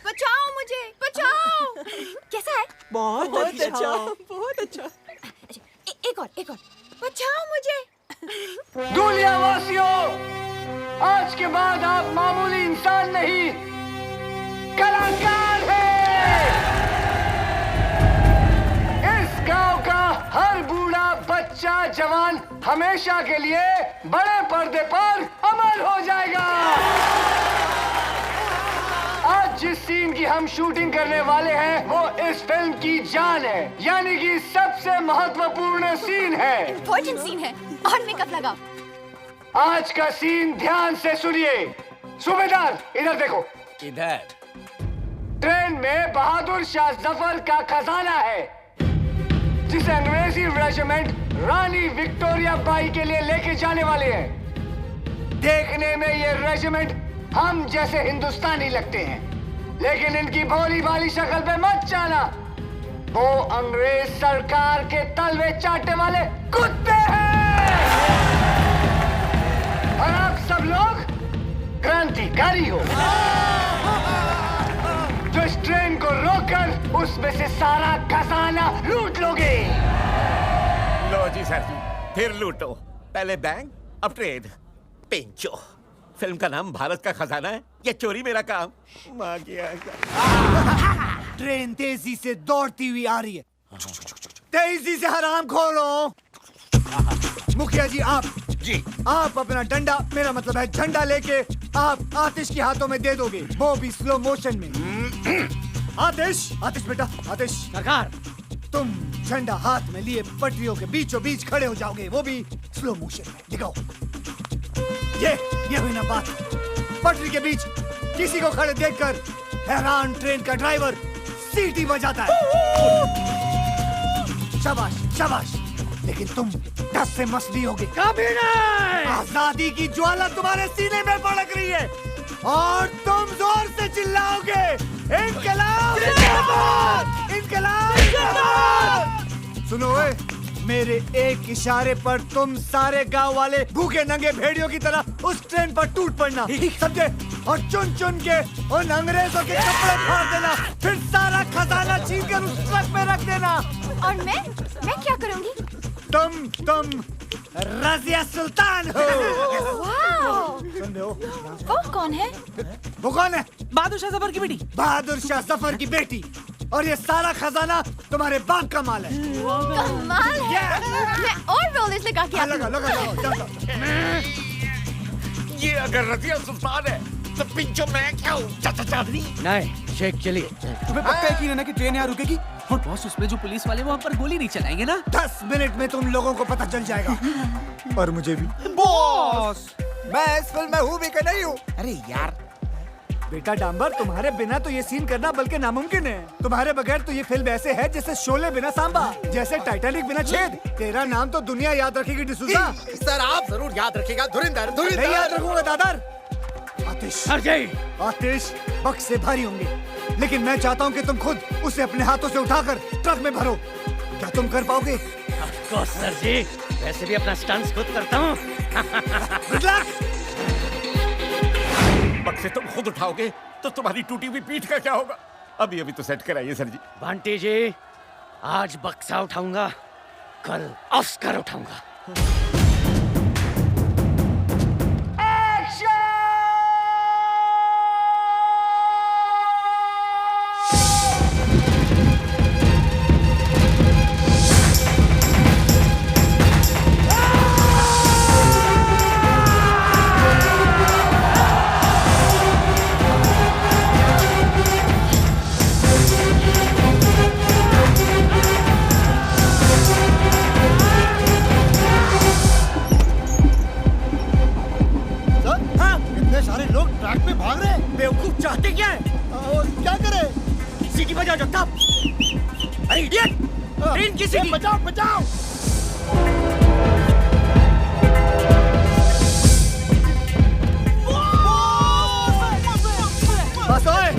S9: बचाओ मुझे, बचाओ। कैसा है?
S7: बहुत अच्छा। बहुत अच्छा।
S9: एक और बचाओ मुझे।
S19: दुनिया वासियों, आज के बाद आप मामूली इंसान नहीं, कलाकार हैं। इस गांव का हर बूढ़ा बच्चा जवान हमेशा के लिए बड़े पर्दे पर अमर हो जाएगा। आज जिस सीन की हम शूटिंग करने वाले हैं वो इस फिल्म की जान है, यानी कि सबसे महत्वपूर्ण सीन है।
S9: इम्पोर्टेंट सीन है और मेकअप लगाओ।
S19: आज का सीन ध्यान से सुनिए। सूबेदार इधर देखो।
S16: इधर
S19: ट्रेन में बहादुर शाह जफर का खजाना है, जिसे अंग्रेजी रेजिमेंट रानी विक्टोरिया बाई के लिए लेके जाने वाले हैं। देखने में ये रेजिमेंट हम जैसे हिंदुस्तानी लगते हैं, लेकिन इनकी भोली भाली शक्ल पे मत जाना, वो अंग्रेज सरकार के तलवे चाटने वाले कुत्ते हैं। और आप सब लोग क्रांतिकारी हो, जो इस ट्रेन को रोककर उसमें से सारा खजाना लूट लोगे।
S15: लो जी सर, फिर लूटो। पहले बैंक, अब ट्रेन। पेंचो, फिल्म का नाम भारत का खजाना है, ये चोरी मेरा काम। माँ की आज्ञा।
S6: ट्रेन तेजी से दौड़ती हुई आ रही है। तेजी से हराम खोलो। मुखिया जी आप अपना डंडा, मेरा मतलब है झंडा लेके आप आतिश के हाथों में दे दोगे, वो भी स्लो मोशन में। आतिश बेटा, आतिश सरकार, तुम झंडा हाथ में लिए पटरियों के बीचों बीच खड़े हो जाओगे, वो भी स्लो मोशन में। दिखाओ। ये हुई ना बात। पटरी के बीच किसी को खड़े देखकर
S8: हैरान ट्रेन का ड्राइवर सीटी बजाता है। शाबाश शाबाश, लेकिन तुम डस से मसली होगे।
S2: कभी नहीं।
S8: आजादी की ज्वाला तुम्हारे सीने में भड़क रही है और तुम जोर से चिल्लाओगे, इनकलाब जिंदाबाद, इनकलाब जिंदाबाद। सुनो ओए, मेरे एक इशारे पर तुम सारे गांव वाले भूखे नंगे भेड़ियों की तरह उस ट्रेन पर टूट पड़ना, समझे? और चुन चुन के उन अंग्रेजों के कपड़े फाड़ देना, फिर सारा खजाना छीन कर उस ट्रक में रख देना।
S9: और मैं क्या करूंगी?
S8: तुम रजिया सुल्तान हो।
S9: वाओ!
S8: सुन रहे हो?
S9: वो कौन है?
S8: वो कौन है?
S7: बहादुर शाह जफर की बेटी।
S8: बहादुर शाह जफर की बेटी। और ये सारा खजाना तुम्हारे बाप का माल है।
S9: कमाल है। मैं और रोलेस लगा के
S8: लगा लगा।
S5: ये अगर रजिया सुल्तान है तो पिंचो मैं क्या हूँ?
S2: नहीं, शेख चलिए।
S14: तुम्हें पक्का यकीन है ना कि ट्रेन यहाँ रुकेगी?
S7: और बॉस, उसमें जो पुलिस वाले वो हम पर गोली नहीं चलाएंगे ना?
S8: 10 मिनट में तुम लोगों को पता चल जाएगा। और मुझे भी।
S14: बॉस,
S13: मैं इस फिल्म में हूँ भी कि नहीं हूँ?
S8: अरे यार बेटा डांबर, तुम्हारे बिना तो ये सीन करना बल्कि नामुमकिन है। तुम्हारे बगैर तो ये फिल्म ऐसे है जैसे शोले बिना सांबा, जैसे टाइटैनिक बिना छेद। तेरा नाम तो दुनिया याद रखेगी डिसूजा।
S13: सर आप जरूर याद रखिएगा। धुरिंदर
S8: नहीं याद रखूंगा दादर। आतिश बक्स से भारी होंगे, लेकिन मैं चाहता हूँ कि तुम खुद उसे अपने हाथों से उठाकर ट्रक में भरो। क्या तुम कर पाओगे?
S2: सर जी, वैसे भी अपना स्टंट्स खुद करता हूँ।
S5: बक्से से तुम खुद उठाओगे तो तुम्हारी टूटी हुई पीठ का क्या होगा? अभी तो सेट कराइए सर जी।
S2: बंटी जी, आज बक्सा उठाऊंगा, कल ऑस्कर उठाऊंगा। ट्रेन की सीटी
S17: बचाओ बचाओ।
S8: बस ओए।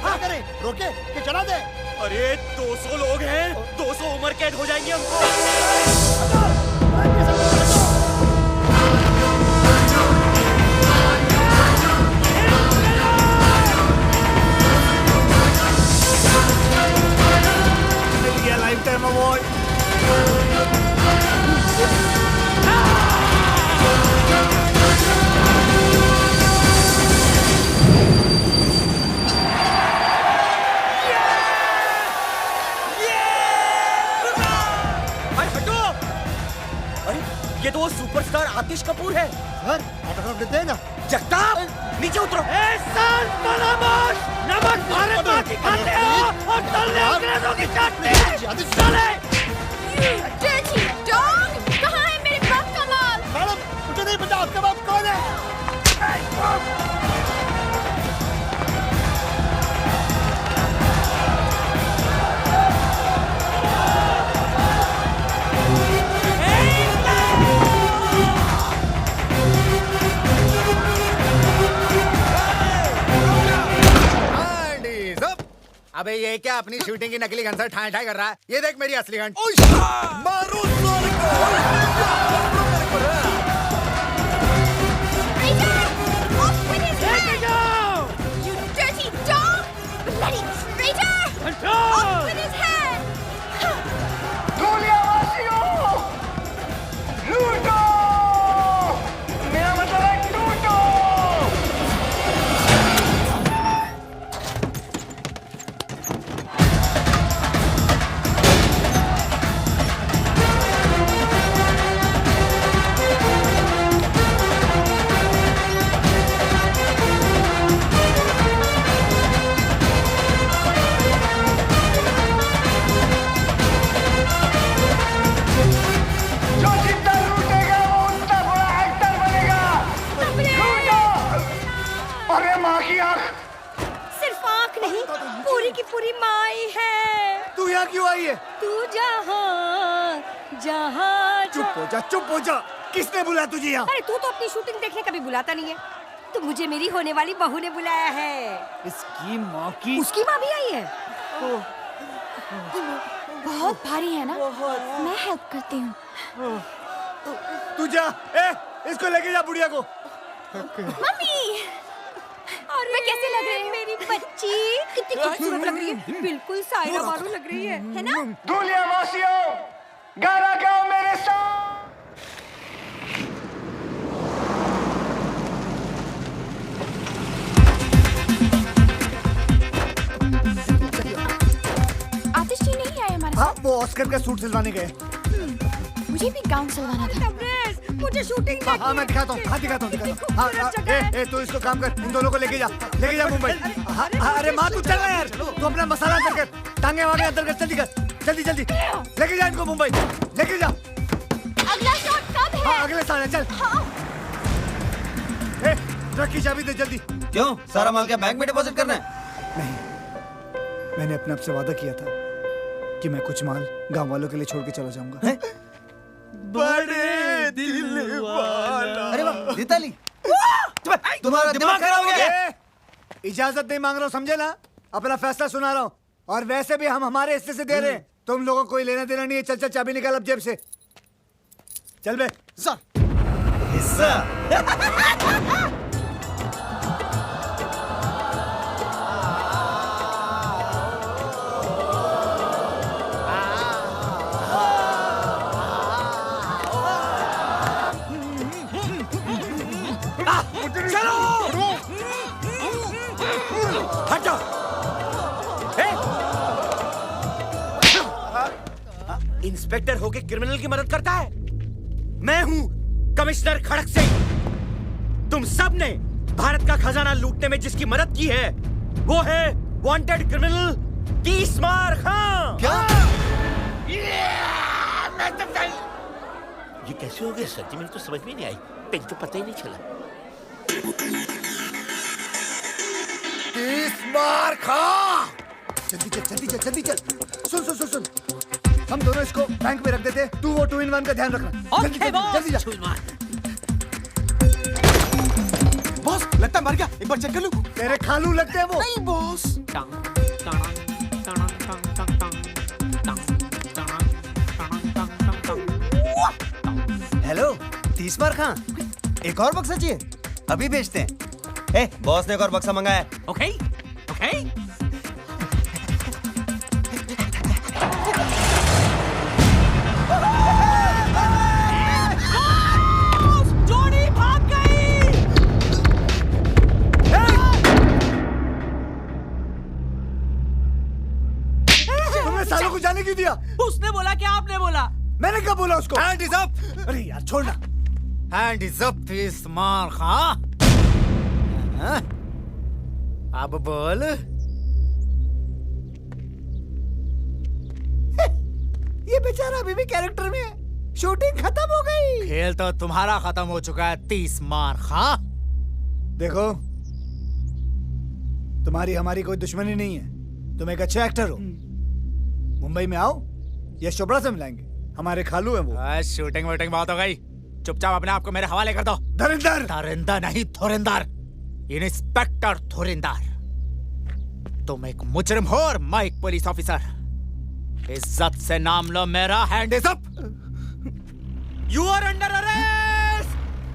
S17: क्या करें? रोके कि चला दे?
S1: अरे 200 लोग हैं, 200 उम्र कैद हो जाएंगे हमको।
S8: Time award.
S1: ये तो वो सुपरस्टार आतिश कपूर है।
S17: सर ऑटोग्राफ देते हैं ना?
S1: जगताप नीचे उतरो। नमक भारत माँ की खाते हो और तलने अंग्रेजों की चटनी। चले।
S9: dirty dog! कहाँ है मेरे बाप का माल?
S17: मैडम मुझे नहीं पता आपका बाप कौन है।
S13: अबे ये क्या अपनी शूटिंग की नकली गन से ठाई ठाई कर रहा है? ये देख मेरी असली गन।
S5: मारो साले
S9: You dirty dog! Bloody traitor! Off with his head!
S19: गोलियाबाजियों! लूटो! मेरा मतलब है टूटो!
S11: जहाँ
S8: चुप हो जा। किसने बुलाया तुझे यहाँ?
S11: अरे तू तो अपनी शूटिंग देखने कभी बुलाता नहीं है। तो मुझे मेरी होने वाली बहू ने बुलाया है।
S6: इसकी माँ की।
S11: उसकी माँ भी आई है।
S9: बहुत भारी है ना? मैं हेल्प करती हूँ।
S8: तू जा, इसको लेके जा बुढ़िया को।
S9: मम्मी, और मैं कैसे लग रही हूँ?
S11: मेरी बच्ची कितनी खूबसूरत लग रही है। बिल्कुल सायरा बानो लग रही है ना?
S19: धूलिया वासियों, गाना गाओ मेरे साथ।
S9: आतिश जी नहीं आए हमारे
S8: हाँ, वो ऑस्कर का सूट सिलवाने गए।
S9: मुझे भी गाउन सिलवाना था।
S11: मुझे शूटिंग
S8: हाँ, मैं दिखाता हूँ। हाँ, तू इसको काम कर, इन दोनों को लेके जा मुंबई। अरे माँ तू चल ना यार, तू अपना मसाला अंदर कर, टांगे वांगे अंदर कर, जल्दी कर, जल्दी लेके जा इनको मुंबई, लेके जा।
S9: अगला शॉट कब है?
S8: हाँ, अगले साल है, चल। ट्रक की चाबी दे जल्दी।
S3: क्यों, सारा माल क्या बैंक में डिपॉजिट करना है?
S8: नहीं, मैंने अपने आप से वादा किया था कि मैं कुछ माल गांव वालों के लिए छोड़ के चला जाऊंगा।
S5: बड़े दिल वाला।
S3: अरे वाह, दीताली, तुम्हारा दिमाग खराब हो गया।
S8: इजाजत नहीं मांग रहा हूँ, समझे ना? अपना फैसला सुना रहा हूँ। और वैसे भी हम हमारे हिस्से से दे रहे हैं, तुम लोगों को कोई लेना देना नहीं है। चल चाबी निकाल अब जेब से, चल बे।
S3: हिस्सा।
S8: हट जाओ। इंस्पेक्टर होके क्रिमिनल की मदद करता है? मैं हूं कमिश्नर खड़क सिंह। तुम सब ने भारत का खजाना लूटने में जिसकी मदद की है वो है वांटेड क्रिमिनल तीसमार खां।
S15: क्या? ये कैसे हो गया सर जी? मेरे तो समझ में नहीं आई, पेन तो पता ही नहीं चला।
S8: तीसमार खां, जल्दी चल। सुन, हम दोनों इसको बैंक में रख देते, तू वो 2-in-1 का ध्यान रखना। जल्दी जा।
S14: बॉस, लगता है मर गया। एक बार चेक कर लूं।
S8: तेरे खालू लगते हैं वो।
S14: नहीं बॉस।
S3: हेलो, तीसमार खां, एक और बक्सा चाहिए? अभी भेजते हैं। बॉस ने एक और बक्सा मंगाया है।
S7: ओके। जोड़ी भाग गई।
S8: तुमने सालों को जाने क्यों दिया?
S7: उसने बोला कि आपने बोला?
S8: मैंने कब बोला उसको?
S13: Hand is up.
S8: अरे यार छोड़ना।
S13: हैंड इज अप तीसमार खां। अब बोल।
S8: ये बेचारा अभी भी कैरेक्टर में है। शूटिंग खत्म हो गई।
S13: खेल तो तुम्हारा खत्म हो चुका है तीसमार खां।
S8: देखो, तुम्हारी हमारी कोई दुश्मनी नहीं है। तुम एक अच्छे एक्टर हो। मुंबई में आओ, यश चोपड़ा से मिलाएंगे। हमारे खालू हैं वो।
S13: शूटिंग वूटिंग बहुत हो गई, चुपचाप अपने आप को मेरे हवाले कर दो। धुरिंदर नहीं, धुरिंदर। इंस्पेक्टर धुरिंदर। तुम एक मुजरिम हो और मैं एक पुलिस ऑफिसर। इज्जत से नाम लो मेरा। Hand is up.
S8: You are under arrest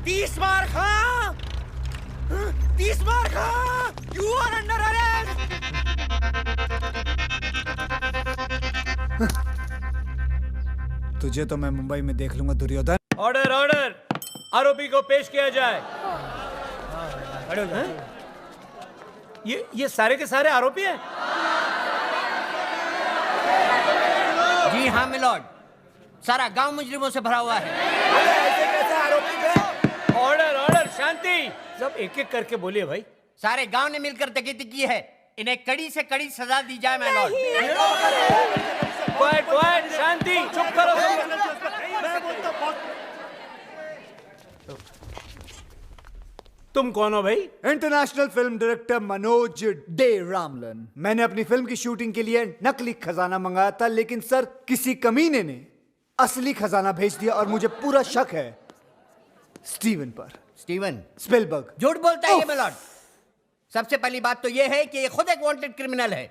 S8: Tees Maar Khan. Tees Maar Khan, you are under arrest. तुझे तो मैं मुंबई में देख लूंगा दुर्योधन।
S1: ऑर्डर, आरोपी को पेश किया जाए। ये सारे के सारे आरोपी हैं?
S18: जी हाँ मिलॉर्ड, सारा गांव मुजरिमों से भरा हुआ है।
S1: ऐसे कैसे आरोपी थे? ऑर्डर, शांति। सब एक एक करके बोलिए भाई।
S18: सारे गांव ने मिलकर डकैती की है, इन्हें कड़ी से कड़ी सजा दी जाए मिलॉर्ड।
S1: क्वाइट, शांति, चुप करो। तुम कौन हो भाई?
S8: International film director Manoj De Ramlan. मैंने अपनी फिल्म की शूटिंग के लिए नकली खजाना मंगाया था, लेकिन सर किसी कमीने ने
S17: असली खजाना भेज दिया और मुझे पूरा शक है स्टीवन पर।
S20: Steven
S17: Spielberg.
S20: झूठ बोलता है ये मिलॉर्ड। सबसे पहली बात तो ये है कि ये खुद एक वांटेड क्रिमिनल है,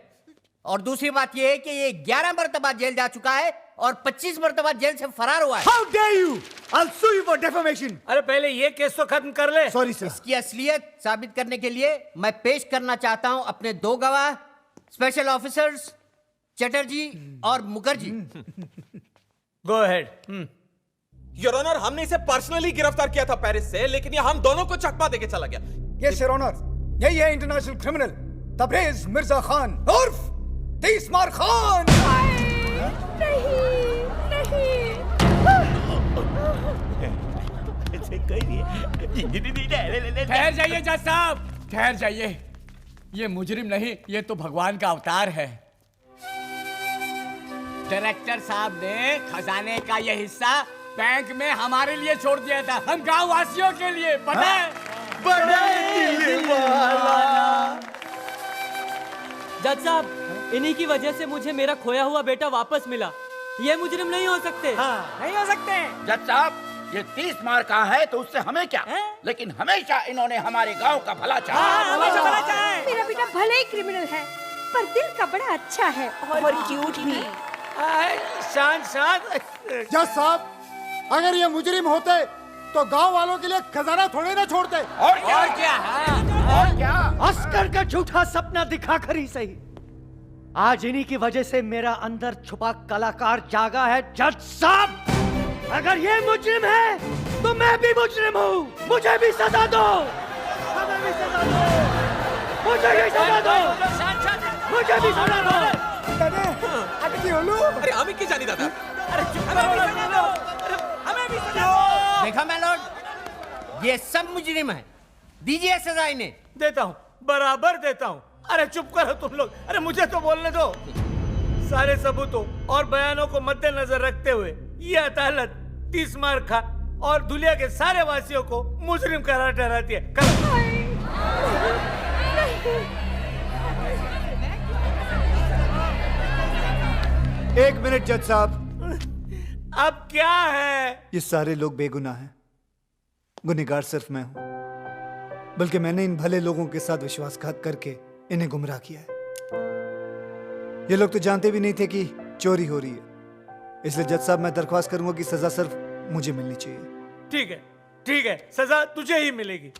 S20: और दूसरी बात ये है कि ये 11 मरतबा जेल जा चुका है और 25 मरतबा जेल से फरार हुआ है।
S17: How dare you? I'll sue you for defamation.
S5: अरे पहले ये केस तो खत्म कर ले।
S17: Sorry sir.
S20: इसकी असलियत साबित करने के लिए मैं पेश करना चाहता हूं अपने 2 गवाह, स्पेशल ऑफिसर्स चटर्जी और Mukherjee.
S5: Go ahead.
S16: Your honour, हमने इसे पर्सनली गिरफ्तार किया था पेरिस से, लेकिन ये हम दोनों को चकमा देके चला गया।
S19: यस योर ऑनर, यही है इंटरनेशनल क्रिमिनल तबरेज मिर्जा खान उर्फ तीसमार खान।
S16: ठहर जाइए जज साहब, ठहर जाइए। ये मुजरिम नहीं, ये तो भगवान का अवतार है। डायरेक्टर साहब ने खजाने का ये हिस्सा बैंक में हमारे लिए छोड़ दिया था, हम गांव वासियों के लिए। पता है?
S21: जज साहब, इन्हीं की वजह से मुझे मेरा खोया हुआ बेटा वापस मिला। ये मुजरिम नहीं हो सकते।
S7: नहीं हो सकते।
S15: जज साहब, ये 30 मार का है तो उससे हमें क्या, लेकिन हमेशा इन्होंने हमारे गांव का भला चाहा।
S11: मेरा बेटा भले ही क्रिमिनल है, पर दिल का बड़ा अच्छा है और क्यूट भी।
S5: शांत शांत।
S17: जज साहब, अगर ये मुजरिम होते तो गांव वालों के लिए खजाना थोड़े ना छोड़ते।
S5: और क्या?
S6: अस्कर का झूठा सपना दिखाकर ही सही, आज इन्हीं की वजह से मेरा अंदर छुपा कलाकार जागा है। जज साहब, अगर ये मुजरिम है तो मैं भी मुजरिम हूँ। मुझे भी सजा दो, मुझे भी सजा दो, मुझे भी सजा दो, मुझे भी सजा दो।
S16: अरे हमें की जानी दादा।
S5: अरे चुप करो। हमें भी सजा दो।
S20: देखा मैलॉर्ड, ये सब मुजरिम है, दीजिए सजा इन्हें।
S5: देता हूँ, बराबर देता हूँ। अरे चुप करो तुम लोग, अरे मुझे तो बोलने दो। सारे सबूतों और बयानों को मद्देनजर रखते हुए ये अदालत तीसमार खान और दुनिया के सारे वासियों को मुजरिम करार ठहराती है।
S17: एक मिनट जज साहब।
S5: अब क्या है?
S17: ये सारे लोग बेगुनाह हैं, गुनहगार सिर्फ मैं हूं। बल्कि मैंने इन भले लोगों के साथ विश्वासघात करके इन्हें गुमराह किया है। ये लोग तो जानते भी नहीं थे कि चोरी हो रही है। इसलिए जज साहब, मैं दरख्वास्त करूंगा कि सजा सिर्फ मुझे मिलनी चाहिए।
S5: ठीक है, ठीक है, सजा तुझे ही मिलेगी।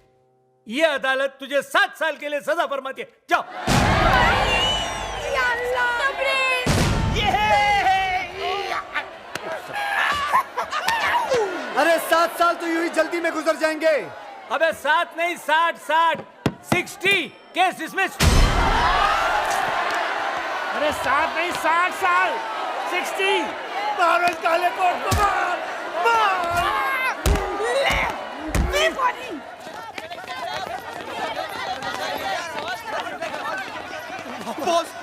S5: ये अदालत तुझे 7 साल के लिए सजा फरमाती है। जाओ।
S17: अरे 7 साल तो यूं ही जल्दी में गुजर जाएंगे।
S5: अबे 7 नहीं, 60 60 केस डिसमिस्ड।
S2: अरे 7 नहीं, 60 साल 60। मारो इस काले कोट को, मार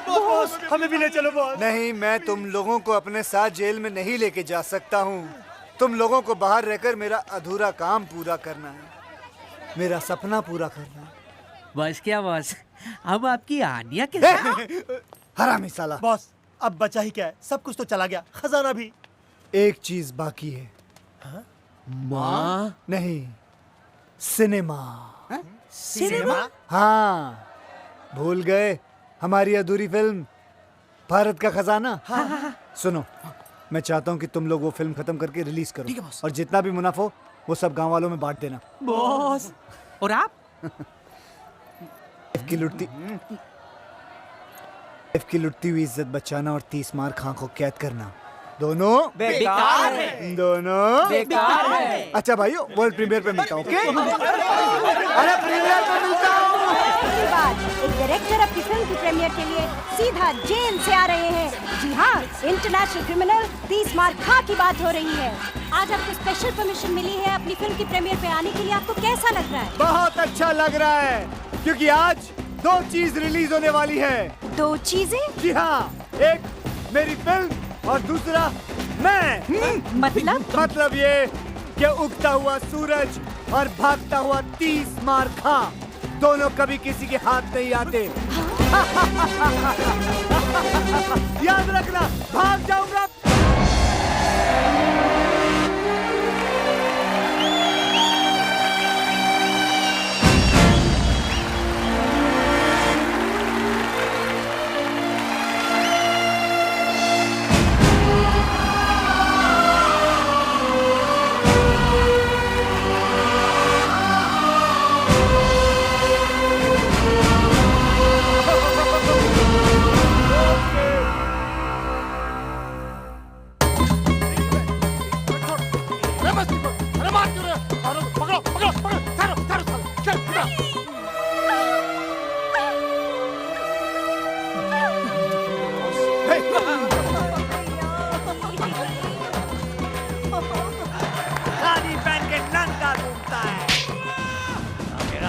S17: बॉस, हमें भी ले चलो बॉस। नहीं, मैं तुम लोगों को अपने साथ जेल में नहीं लेके जा सकता हूँ। तुम लोगों को बाहर रहकर मेरा अधूरा काम पूरा करना है, मेरा सपना पूरा करना है।
S7: बस क्या बॉस, हम आपकी आनिया के
S17: हरामी साला।
S8: बॉस, अब बचा ही क्या है, सब कुछ तो चला गया, खजाना भी।
S17: एक चीज बाकी है।
S7: माँ?
S17: नहीं, सिनेमा।
S7: सिनेमा?
S17: हाँ, भूल गए हमारी अधूरी फिल्म भारत का खजाना। सुनो, मैं चाहता हूँ कि तुम लोग वो फिल्म खत्म करके रिलीज करो, और जितना भी मुनाफा हो वो सब गांव वालों में बांट देना।
S7: बॉस, और आप?
S17: की लुटती हुई इज्जत बचाना और 30 मार खां को कैद करना, दोनों
S7: बेकार है।
S17: दोनों
S7: बेकार है।
S17: अच्छा भाइयों, वर्ल्ड प्रीमियर पे मिलता हूँ। अरे प्रीमियर पे मिलता हूँ।
S11: एक डायरेक्टर अपनी फिल्म की प्रीमियर के लिए सीधा जेल से आ रहे हैं। जी हाँ, इंटरनेशनल क्रिमिनल 30 मार खां की बात हो रही है। आज आपको स्पेशल परमिशन मिली है अपनी फिल्म की प्रीमियर पे आने के लिए। आपको कैसा लग रहा है?
S17: बहुत अच्छा लग रहा है, क्योंकि आज 2 चीज रिलीज होने वाली है।
S11: 2 चीजें?
S17: जी हाँ, एक मेरी फिल्म और दूसरा मैं। मतलब ये कि उगता हुआ सूरज और भागता हुआ 30 मार खां दोनों कभी किसी के हाथ नहीं आते। याद रखना, भाग जाऊंगा।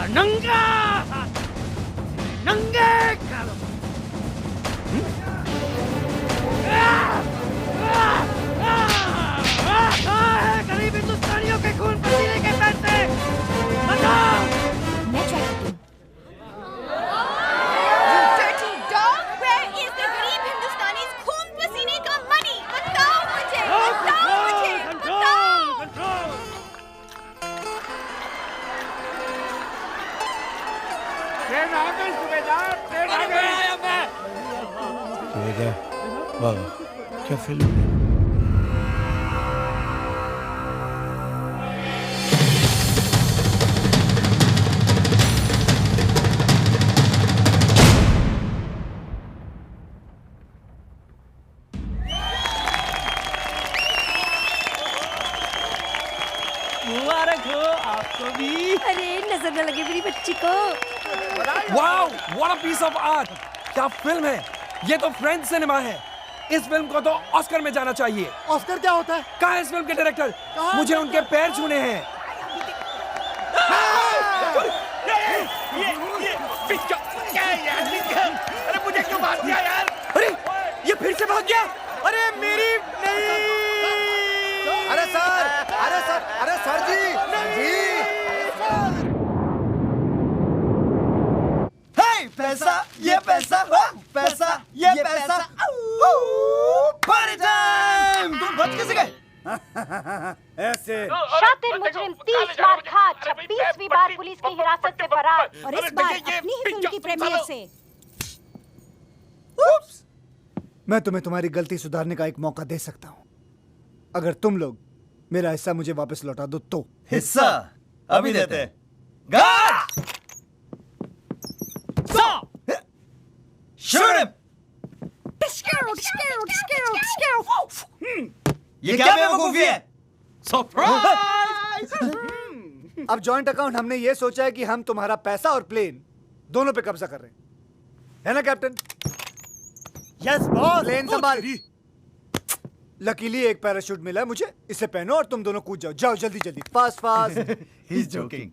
S2: नंगा नंगे करो। गरीब हिंदुस्तानियों के खून पसीने के पैसे बचाओ।
S9: मैं चाहती हूँ। You dirty dog, where is the गरीब हिंदुस्तानी's खून पसीने का money? बताओ मुझे, बताओ मुझे, बताओ।
S2: ट्रेन आ गई सुबेदार, ट्रेन आ गई।
S15: वाह क्या फिल्म है।
S21: मुबारक हो आपको भी।
S11: अरे नजर न लगे मेरी बच्ची को।
S4: Wow what a piece of art. क्या फिल्म है ये, तो फ्रेंच सिनेमा है। इस फिल्म को तो ऑस्कर में जाना चाहिए।
S8: ऑस्कर क्या होता है?
S4: कहाँ है इस फिल्म के डायरेक्टर? मुझे उनके पैर छूने हैं।
S2: अरे मुझे क्यों भाग गया यार?
S4: अरे ये फिर से भाग गया।
S2: अरे मेरी नहीं।
S13: अरे सर, अरे सर, अरे सर जी,
S3: पैसा ये पैसा पैसा ये पैसा पार्टी टाइम। तुम बच कैसे गए?
S13: ऐसे
S10: शातिर मुजरिम 30 मार खा 26वीं बार पुलिस की हिरासत से फरार, और इस बार अपनी ही फिल्म की प्रीमियर से।
S17: मैं तुम्हें तुम्हारी गलती सुधारने का एक मौका दे सकता हूँ, अगर तुम लोग मेरा हिस्सा मुझे वापस लौटा दो तो।
S3: हिस्सा अभी देते हैं।
S17: ये क्या बेवकूफी है? सरप्राइज! अब जॉइंट अकाउंट हमने ये सोचा है कि हम तुम्हारा पैसा और प्लेन दोनों पे कब्जा कर रहे हैं, है ना कैप्टन?
S8: Yes boss.
S17: प्लेन संभाल। लकीली एक पैराशूट मिला है मुझे, इसे पहनो और तुम दोनों कूद जाओ। जाओ जल्दी जल्दी, फास्ट फास्ट।
S3: He's joking.